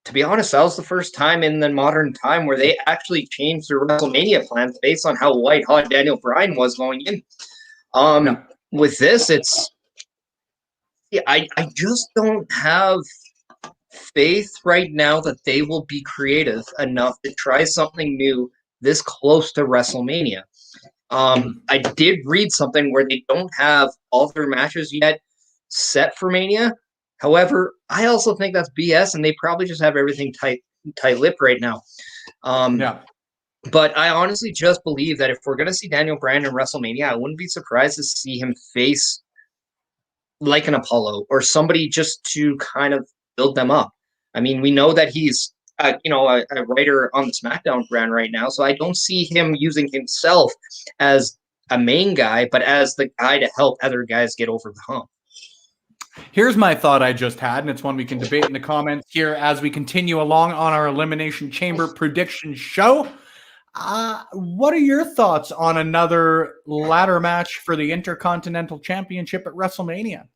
to be honest, that was the first time in the modern time where they actually changed their WrestleMania plans based on how white hot Daniel Bryan was going in. With this, I just don't have faith right now that they will be creative enough to try something new this close to WrestleMania. I did read something where they don't have all their matches yet set for Mania. However, I also think that's BS, and they probably just have everything tight-lipped right now. But I honestly just believe that if we're going to see Daniel Bryan in WrestleMania, I wouldn't be surprised to see him face like an Apollo or somebody just to kind of build them up. I mean, we know that he's a writer on the SmackDown brand right now, so I don't see him using himself as a main guy, but as the guy to help other guys get over the hump. Here's my thought I just had, and it's one we can debate in the comments here as we continue along on our Elimination Chamber prediction show. What are your thoughts on another ladder match for the Intercontinental Championship at WrestleMania?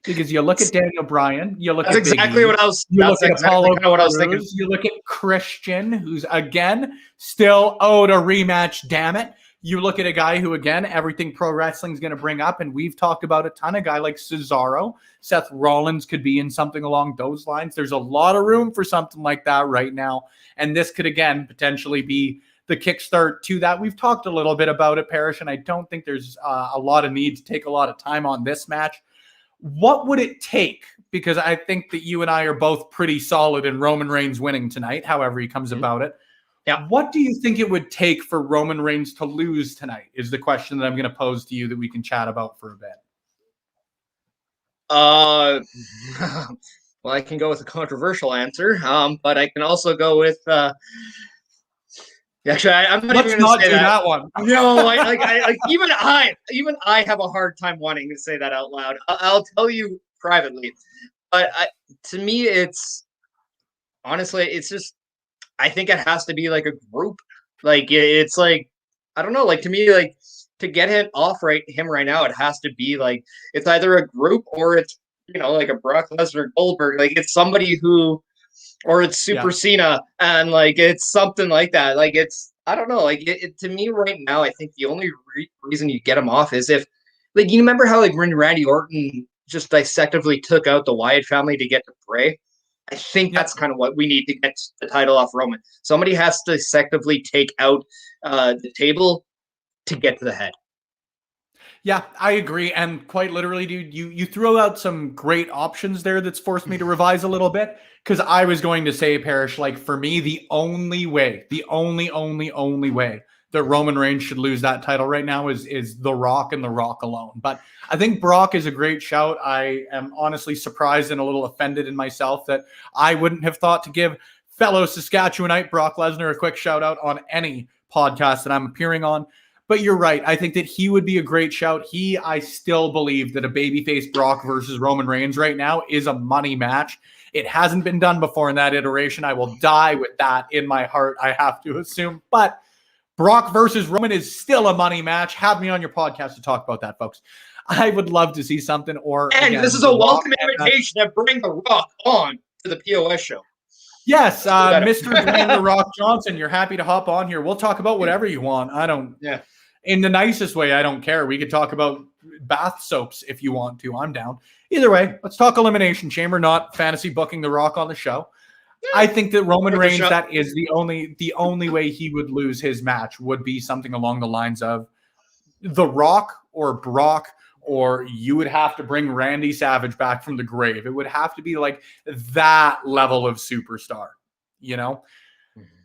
Because you look at Daniel Bryan, you look that's at exactly what I was. You look at exactly Apollo what I was thinking. You look at Christian, who's again still owed a rematch. Damn it! You look at a guy who, again, everything pro wrestling is going to bring up, and we've talked about a ton. A guy like Cesaro, Seth Rollins could be in something along those lines. There's a lot of room for something like that right now, and this could again potentially be the kickstart to that. We've talked a little bit about it, Parrish, and I don't think there's a lot of need to take a lot of time on this match. What would it take? Because I think that you and I are both pretty solid in Roman Reigns winning tonight, however he comes about it. Yeah. What do you think it would take for Roman Reigns to lose tonight is the question that I'm going to pose to you that we can chat about for a bit. Well, I can go with a controversial answer, but I can also go with actually, I'm not even going to say that one. No, even I have a hard time wanting to say that out loud. I'll tell you privately, but to me, it's honestly, it's just I think it has to be like a group. Like it's like I don't know. Like to me, like to get him right now, it has to be like it's either a group or it's like a Brock Lesnar Goldberg. Like it's somebody who. Or it's Super Cena, and like it's something like that. Like it's I don't know. Like to me right now, I think the only reason you get him off is if like you remember how like when Randy Orton just dissectively took out the Wyatt family to get to Bray. I think that's kind of what we need to get the title off Roman. Somebody has to dissectively take out the table to get to the head. Yeah, I agree. And quite literally, dude, you throw out some great options there that's forced me to revise a little bit. Because I was going to say, Parrish, like for me, the only way, the only way that Roman Reigns should lose that title right now is The Rock and The Rock alone. But I think Brock is a great shout. I am honestly surprised and a little offended in myself that I wouldn't have thought to give fellow Saskatchewanite Brock Lesnar a quick shout out on any podcast that I'm appearing on. But you're right. I think that he would be a great shout. I still believe that a babyface Brock versus Roman Reigns right now is a money match. It hasn't been done before in that iteration. I will die with that in my heart, I have to assume. But Brock versus Roman is still a money match. Have me on your podcast to talk about that, folks. I would love to see something. And this is a welcome invitation to bring The Rock on to the P.O.S. show. Yes, Mr. Dwayne The Rock Johnson, you're happy to hop on here. We'll talk about whatever you want. In the nicest way, I don't care. We could talk about bath soaps if you want to. I'm down. Either way, let's talk Elimination Chamber, not fantasy booking The Rock on the show. I think that Roman Reigns, that is the only way he would lose his match would be something along the lines of The Rock or Brock, or you would have to bring Randy Savage back from the grave. It would have to be like that level of superstar,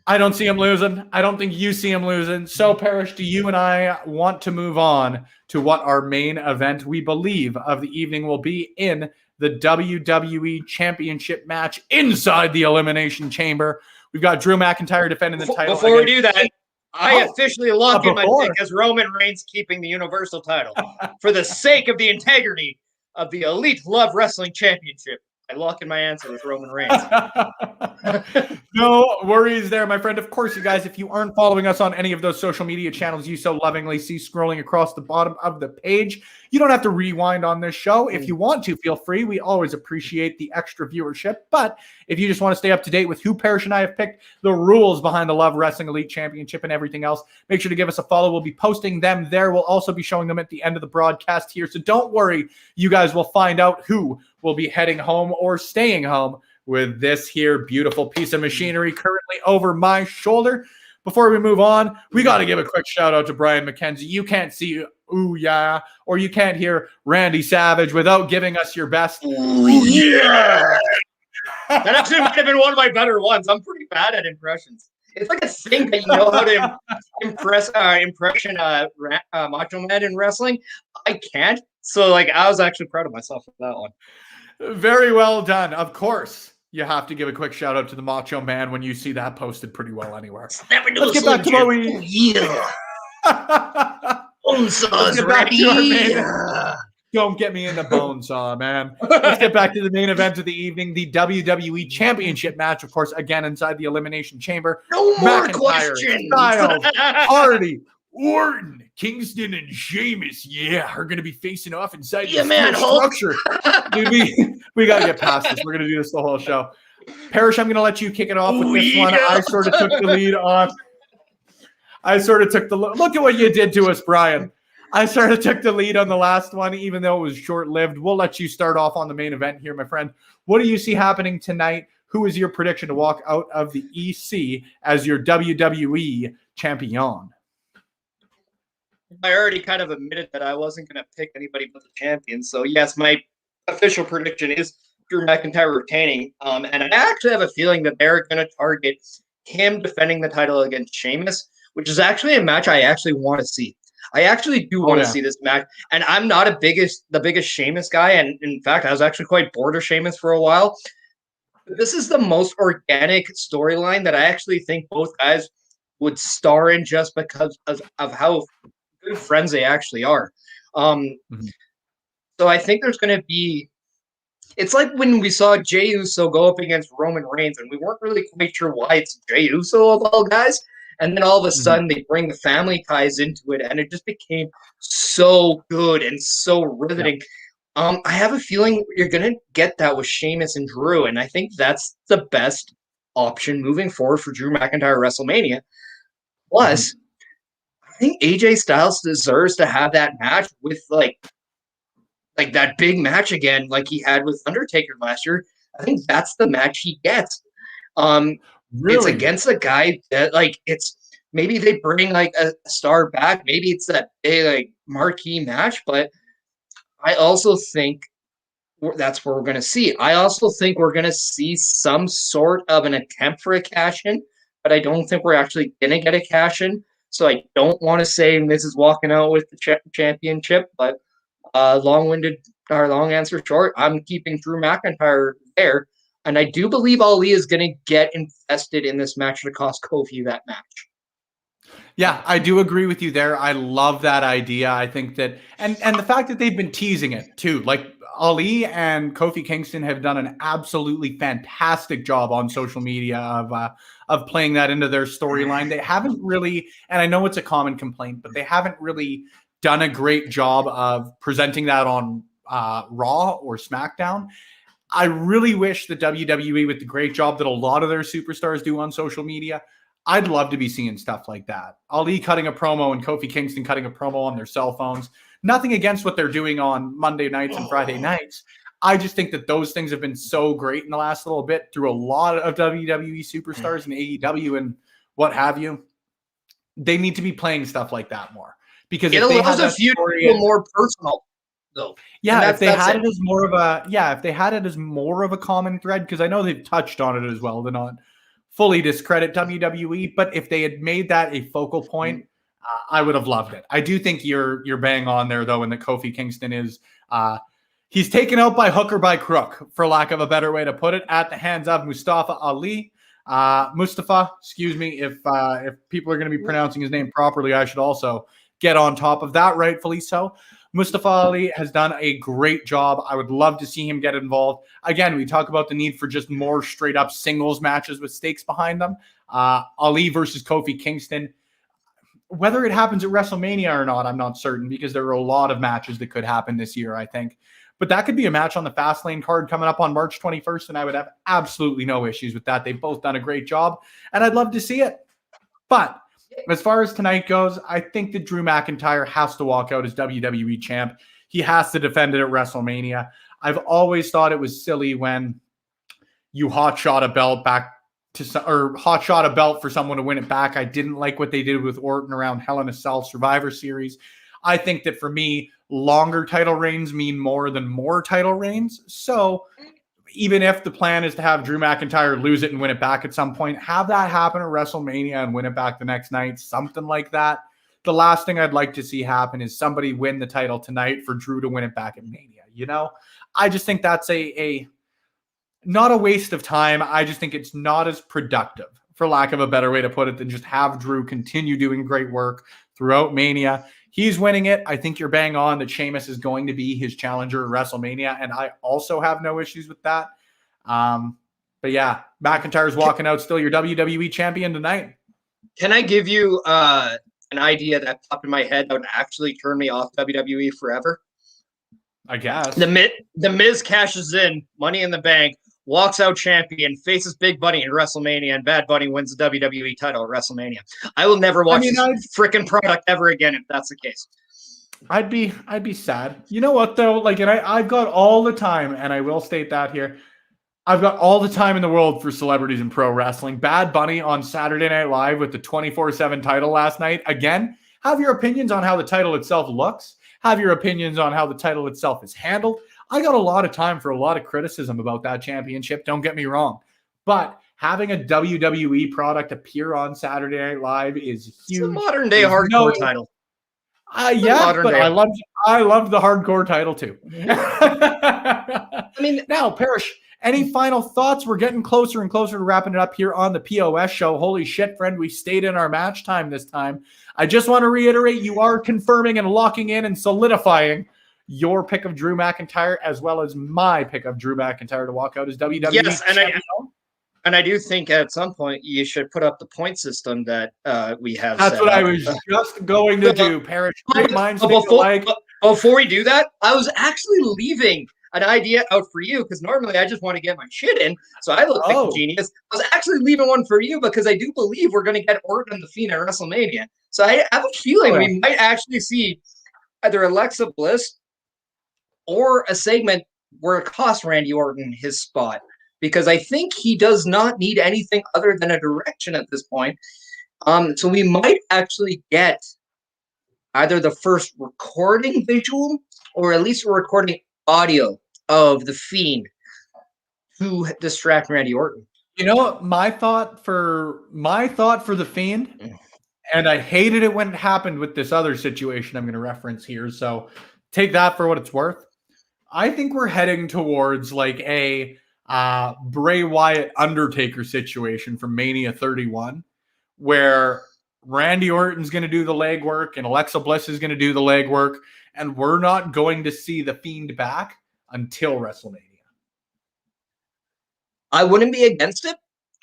I don't see him losing. I don't think you see him losing. So, Parrish, do you and I want to move on to what our main event we believe of the evening will be in the WWE Championship match inside the Elimination Chamber? We've got Drew McIntyre defending the title. Before we do that, I officially lock in my pick as Roman Reigns keeping the Universal title for the sake of the integrity of the Elite Love Wrestling Championship. I lock in my answer with Roman Reigns. No worries there, my friend. Of course, you guys, if you aren't following us on any of those social media channels you so lovingly see scrolling across the bottom of the page, you don't have to rewind on this show. If you want to, feel free. We always appreciate the extra viewership. But if you just want to stay up to date with who Parrish and I have picked, the rules behind the Love Wrestling Elite Championship and everything else, make sure to give us a follow. We'll be posting them there. We'll also be showing them at the end of the broadcast here. So don't worry. You guys will find out who will be heading home or staying home with this here beautiful piece of machinery currently over my shoulder. Before we move on, we got to give a quick shout out to Brian McKenzie. You can't see Ooh Yeah, or you can't hear Randy Savage without giving us your best. Ooh Yeah! That actually might have been one of my better ones. I'm pretty bad at impressions. It's like a thing that you know how to impression Macho Man in wrestling. I can't. So like I was actually proud of myself for that one. Very well done. Of course, you have to give a quick shout out to the Macho Man when you see that posted pretty well anywhere. Let's get back to what we... Yeah. Bonesaw's ready. Don't get me in the bonesaw, man. Let's get back to the main event of the evening, the WWE Championship match, of course, again inside the Elimination Chamber. No more McIntyre, questions. Styles, Hardy, Orton, Kingston, and Sheamus, are going to be facing off inside the structure. Dude, we got to get past this. We're going to do this the whole show. Parrish, I'm going to let you kick it off with this one. I sort of took the lead on. Look at what you did to us, Brian. I sort of took the lead on the last one, even though it was short-lived. We'll let you start off on the main event here, my friend. What do you see happening tonight? Who is your prediction to walk out of the EC as your WWE champion? I already kind of admitted that I wasn't going to pick anybody but the champion. So, yes, my official prediction is Drew McIntyre retaining. And I actually have a feeling that they're going to target him defending the title against Sheamus, which is actually a match I actually want to see. I actually do want to see this match. And I'm not the biggest Sheamus guy. And in fact, I was actually quite bored of Sheamus for a while. But this is the most organic storyline that I actually think both guys would star in just because of how good friends they actually are. So I think there's going to be... It's like when we saw Jey Uso go up against Roman Reigns, and we weren't really quite sure why it's Jey Uso of all guys. And then all of a sudden they bring the family ties into it, and it just became so good and so riveting. I have a feeling you're going to get that with Sheamus and Drew, and I think that's the best option moving forward for Drew McIntyre WrestleMania. Plus, I think AJ Styles deserves to have that match with like that big match again, like he had with Undertaker last year. I think that's the match he gets. It's against a guy that it's maybe they bring like a star back. Maybe it's that big like marquee match, but I also think that's what we're going to see. I also think we're going to see some sort of an attempt for a cash-in, but I don't think we're actually going to get a cash-in. So I don't want to say Miz is walking out with the championship, but long answer short, I'm keeping Drew McIntyre there. And I do believe Ali is going to get invested in this match to cost Kofi that match. Yeah, I do agree with you there. I love that idea. I think that, and the fact that they've been teasing it too. Like Ali and Kofi Kingston have done an absolutely fantastic job on social media of playing that into their storyline. They haven't really, and I know it's a common complaint, but they haven't really done a great job of presenting that on Raw or SmackDown. I really wish the WWE, with the great job that a lot of their superstars do on social media, I'd love to be seeing stuff like that. Ali cutting a promo and Kofi Kingston cutting a promo on their cell phones. Nothing against what they're doing on Monday nights and Friday nights. I just think that those things have been so great in the last little bit through a lot of WWE superstars and AEW and what have you. They need to be playing stuff like that more. Because it allows a few people more personal. Though. Yeah, if they had it as more of a common thread, because I know they've touched on it as well to not fully discredit WWE, but if they had made that a focal point, I would have loved it. I do think you're bang on there though, in that Kofi Kingston is he's taken out by hook or by crook, for lack of a better way to put it, at the hands of Mustafa Ali. Mustafa, excuse me, if people are going to be pronouncing his name properly, I should also get on top of that, rightfully so. Mustafa Ali has done a great job. I would love to see him get involved. Again, we talk about the need for just more straight up singles matches with stakes behind them. Ali versus Kofi Kingston. Whether it happens at WrestleMania or not, I'm not certain, because there are a lot of matches that could happen this year, I think. But that could be a match on the Fastlane card coming up on March 21st, and I would have absolutely no issues with that. They've both done a great job, and I'd love to see it. But as far as tonight goes, I think that Drew McIntyre has to walk out as WWE champ. He has to defend it at WrestleMania. I've always thought it was silly when you hotshot a belt back to, or hotshot a belt for someone to win it back. I didn't like what they did with Orton around Hell in a Cell Survivor Series. I think that for me, longer title reigns mean more than more title reigns. So even if the plan is to have Drew McIntyre lose it and win it back at some point, have that happen at WrestleMania and win it back the next night, something like that. The last thing I'd like to see happen is somebody win the title tonight for Drew to win it back at Mania. You know, I just think that's a not a waste of time. I just think it's not as productive, for lack of a better way to put it, than just have Drew continue doing great work throughout Mania. He's winning it. I think you're bang on that Sheamus is going to be his challenger at WrestleMania, and I also have no issues with that. But yeah, McIntyre's walking out still your WWE champion tonight. Can I give you an idea that popped in my head that would actually turn me off WWE forever? I guess. The Miz cashes in, Money in the Bank, walks out champion, faces Big Bunny in WrestleMania, and Bad Bunny wins the WWE title at WrestleMania. I will never watch this freaking product ever again if that's the case. I'd be sad. You know what though? Like, and I've got all the time, and I will state that here. I've got all the time in the world for celebrities in pro wrestling. Bad Bunny on Saturday Night Live with the 24/7 title last night. Again, have your opinions on how the title itself looks. Have your opinions on how the title itself is handled. I got a lot of time for a lot of criticism about that championship. Don't get me wrong. But having a WWE product appear on Saturday Night Live is huge. It's a modern day hardcore title. Yeah, but I loved the hardcore title too. I mean, now, Parrish, any final thoughts? We're getting closer and closer to wrapping it up here on the POS show. Holy shit, friend, we stayed in our match time this time. I just want to reiterate, you are confirming and locking in and solidifying your pick of Drew McIntyre, as well as my pick of Drew McIntyre to walk out as WWE yes, champion. And I do think at some point you should put up the point system that we have. That's what I was just going to do, Parrish. Great minds think alike. Before we do that, I was actually leaving an idea out for you, because normally I just want to get my shit in, so I look like a genius. I was actually leaving one for you because I do believe we're going to get Orton and The Fiend at WrestleMania. So I have a feeling we might actually see either Alexa Bliss or a segment where it costs Randy Orton his spot, because I think he does not need anything other than a direction at this point. So we might actually get either the first recording visual or at least a recording audio of The Fiend to distract Randy Orton. You know what? My thought for The Fiend, and I hated it when it happened with this other situation I'm going to reference here, so take that for what it's worth. I think we're heading towards like a Bray Wyatt Undertaker situation from Mania 31, where Randy Orton's going to do the legwork and Alexa Bliss is going to do the legwork, and we're not going to see The Fiend back until WrestleMania. I wouldn't be against it.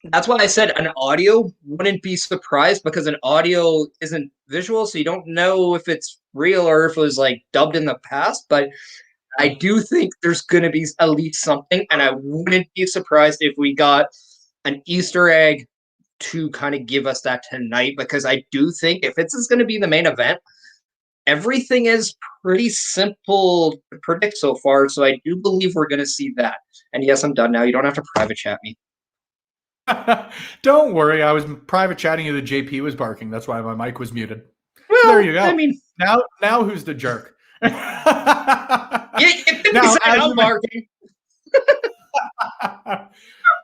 That's why I said an audio wouldn't be surprised, because an audio isn't visual, so you don't know if it's real or if it was like dubbed in the past. But I do think there's going to be at least something, and I wouldn't be surprised if we got an Easter egg to kind of give us that tonight, because I do think if this is going to be the main event, everything is pretty simple to predict so far, so I do believe we're going to see that. And yes, I'm done now. You don't have to private chat me. Don't worry. I was private chatting you that JP was barking. That's why my mic was muted. Well, so there you go. I mean, now who's the jerk?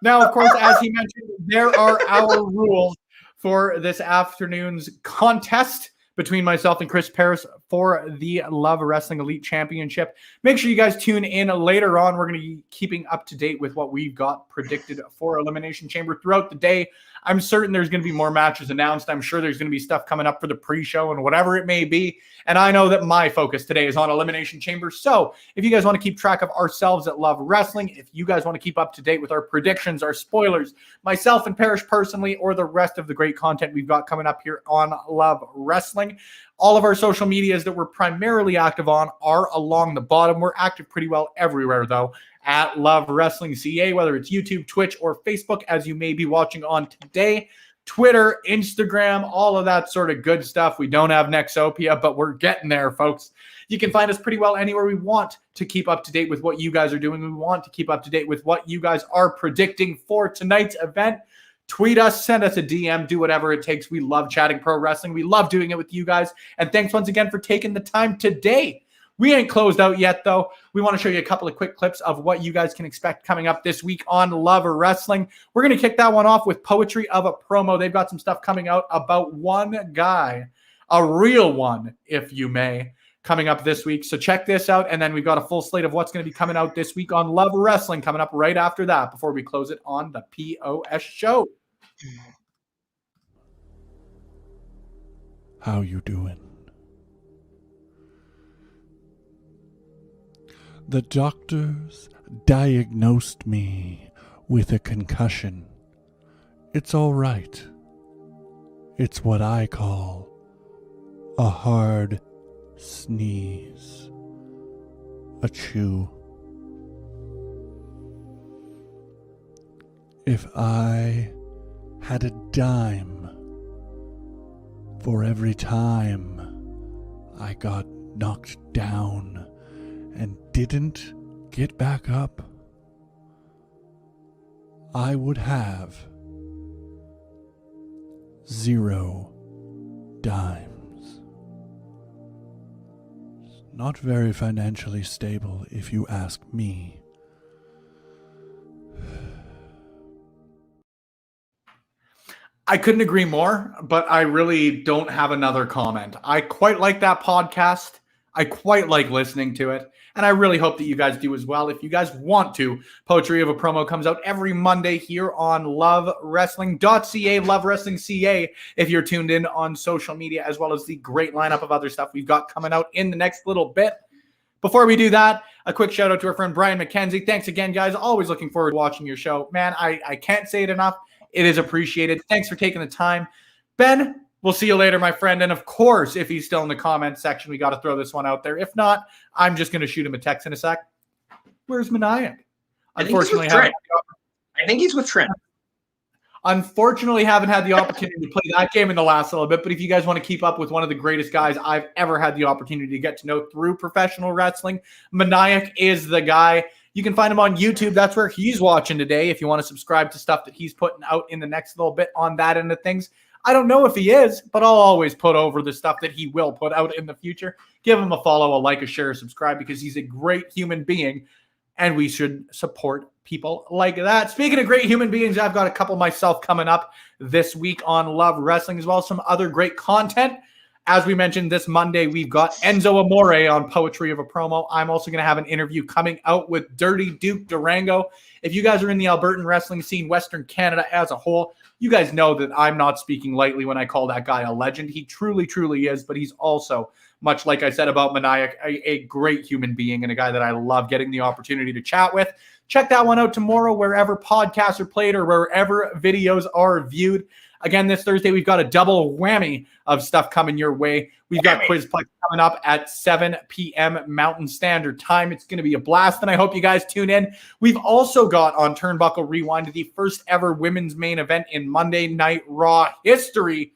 Now, of course, as he mentioned, there are our rules for this afternoon's contest between myself and Chris Paris for the Love Wrestling Elite Championship. Make sure you guys tune in later on. We're going to be keeping up to date with what we've got predicted for Elimination Chamber throughout the day. I'm certain there's going to be more matches announced. I'm sure there's going to be stuff coming up for the pre-show and whatever it may be. And I know that my focus today is on Elimination Chamber. So if you guys want to keep track of ourselves at Love Wrestling, if you guys want to keep up to date with our predictions, our spoilers, myself and Parrish personally, or the rest of the great content we've got coming up here on Love Wrestling, all of our social medias that we're primarily active on are along the bottom. We're active pretty well everywhere, though, at Love Wrestling CA, whether it's YouTube, Twitch, or Facebook, as you may be watching on today. Twitter, Instagram, all of that sort of good stuff. We don't have Nexopia, but we're getting there, folks. You can find us pretty well anywhere. We want to keep up to date with what you guys are doing. We want to keep up to date with what you guys are predicting for tonight's event. Tweet us, send us a DM, do whatever it takes. We love chatting pro wrestling. We love doing it with you guys. And thanks once again for taking the time today. We ain't closed out yet, though. We want to show you a couple of quick clips of what you guys can expect coming up this week on Love Wrestling. We're going to kick that one off with Poetry of a Promo. They've got some stuff coming out about one guy, a real one, if you may, coming up this week. So check this out. And then we've got a full slate of what's going to be coming out this week on Love Wrestling coming up right after that before we close it on the P.O.S. show. How you doing? The doctors diagnosed me with a concussion. It's all right. It's what I call a hard sneeze. Achoo. If I had a dime for every time I got knocked down and didn't get back up, I would have 0 dimes. It's not very financially stable, if you ask me. I couldn't agree more, but I really don't have another comment. I quite like that podcast. I quite like listening to it. And I really hope that you guys do as well. If you guys want to, Poetry of a Promo comes out every Monday here on lovewrestling.ca, Love Wrestling CA, if you're tuned in on social media, as well as the great lineup of other stuff we've got coming out in the next little bit. Before we do that, a quick shout out to our friend Brian McKenzie. Thanks again, guys. Always looking forward to watching your show. Man, I can't say it enough. It is appreciated. Thanks for taking the time. Ben, we'll see you later, my friend. And of course, if he's still in the comments section, we got to throw this one out there. If not, I'm just going to shoot him a text in a sec. Where's Maniac? Unfortunately, I think he's with Trent. Unfortunately, haven't had the opportunity to play that game in the last little bit. But if you guys want to keep up with one of the greatest guys I've ever had the opportunity to get to know through professional wrestling, Maniac is the guy. You can find him on YouTube. That's where he's watching today. If you want to subscribe to stuff that he's putting out in the next little bit on that end of things. I don't know if he is, but I'll always put over the stuff that he will put out in the future. Give him a follow, a like, a share, a subscribe, because he's a great human being, and we should support people like that. Speaking of great human beings, I've got a couple myself coming up this week on Love Wrestling, as well as some other great content. As we mentioned, this Monday, we've got Enzo Amore on Poetry of a Promo. I'm also going to have an interview coming out with Dirty Duke Durango. If you guys are in the Albertan wrestling scene, Western Canada as a whole, you guys know that I'm not speaking lightly when I call that guy a legend. He truly, truly is, but he's also, much like I said about Maniac, a great human being and a guy that I love getting the opportunity to chat with. Check that one out tomorrow, wherever podcasts are played or wherever videos are viewed. Again, this Thursday, we've got a double whammy of stuff coming your way. We've got Quizplex coming up at 7 p.m. Mountain Standard Time. It's going to be a blast, and I hope you guys tune in. We've also got on Turnbuckle Rewind the first ever women's main event in Monday Night Raw history,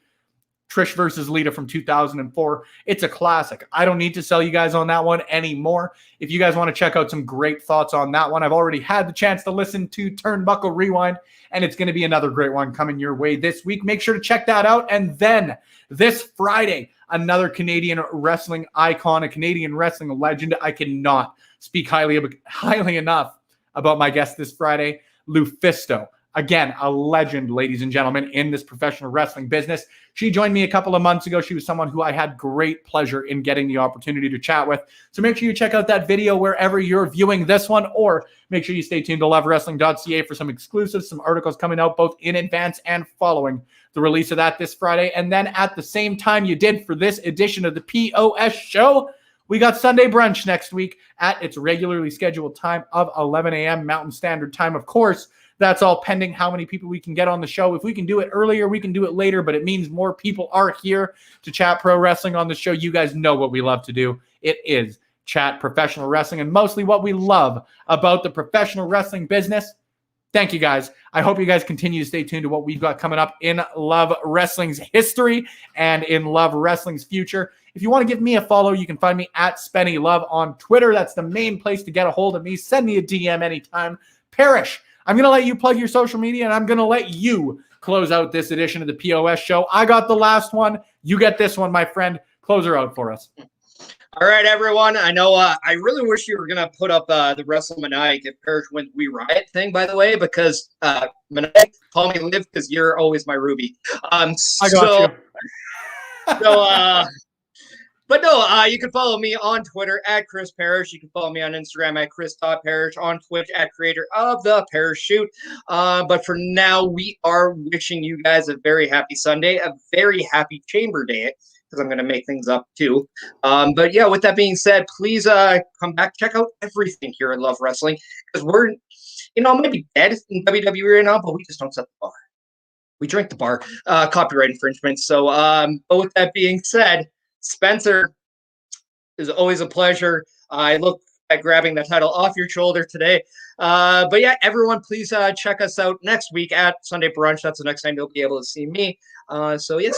Trish versus Lita from 2004. It's a classic. I don't need to sell you guys on that one anymore. If you guys want to check out some great thoughts on that one, I've already had the chance to listen to Turnbuckle Rewind, and it's going to be another great one coming your way this week. Make sure to check that out. And then this Friday, another Canadian wrestling icon, a Canadian wrestling legend. I cannot speak highly enough about my guest this Friday, Lufisto. Again, a legend, ladies and gentlemen, in this professional wrestling business. She joined me a couple of months ago. She was someone who I had great pleasure in getting the opportunity to chat with. So make sure you check out that video wherever you're viewing this one, or make sure you stay tuned to lovewrestling.ca for some exclusives, some articles coming out both in advance and following the release of that this Friday. And then at the same time you did for this edition of the P.O.S. show, we got Sunday brunch next week at its regularly scheduled time of 11 a.m. Mountain Standard Time. Of course, that's all pending how many people we can get on the show. If we can do it earlier, we can do it later, but it means more people are here to chat pro wrestling on the show. You guys know what we love to do. It is chat professional wrestling, and mostly what we love about the professional wrestling business. Thank you, guys. I hope you guys continue to stay tuned to what we've got coming up in Love Wrestling's history and in Love Wrestling's future. If you want to give me a follow, you can find me at SpennyLove on Twitter. That's the main place to get a hold of me. Send me a DM anytime. Parrish, I'm going to let you plug your social media, and I'm going to let you close out this edition of the POS show. I got the last one. You get this one, my friend. Close her out for us. All right, everyone. I know I really wish you were going to put up the Wrestle Maniac if Parrish wins We Riot thing, by the way, because Maniac, call me Liv, because you're always my Ruby. I got you. But no, you can follow me on Twitter at Chris Parrish. You can follow me on Instagram at Chris.Parrish, on Twitch at Creator of the Parachute. But for now, we are wishing you guys a very happy Sunday, a very happy Chamber Day, because I'm going to make things up too. But yeah, with that being said, please come back, check out everything here at Love Wrestling, because we're, maybe dead in WWE right now, but we just don't set the bar. We drink the bar. Copyright infringement. So, but with that being said, Spencer, is always a pleasure. I look at grabbing the title off your shoulder today. But yeah, everyone, please check us out next week at Sunday Brunch. That's the next time you'll be able to see me. So yes,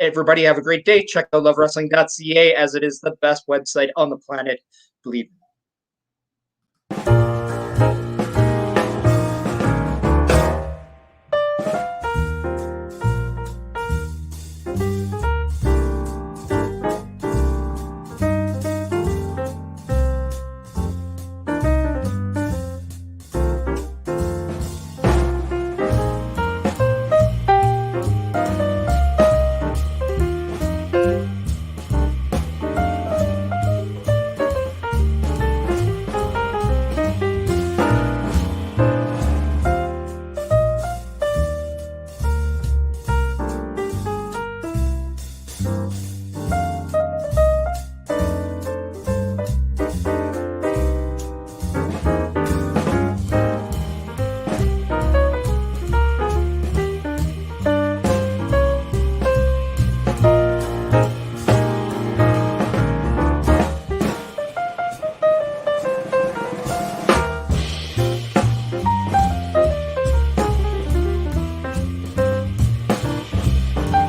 everybody have a great day. Check out lovewrestling.ca, as it is the best website on the planet. Believe it.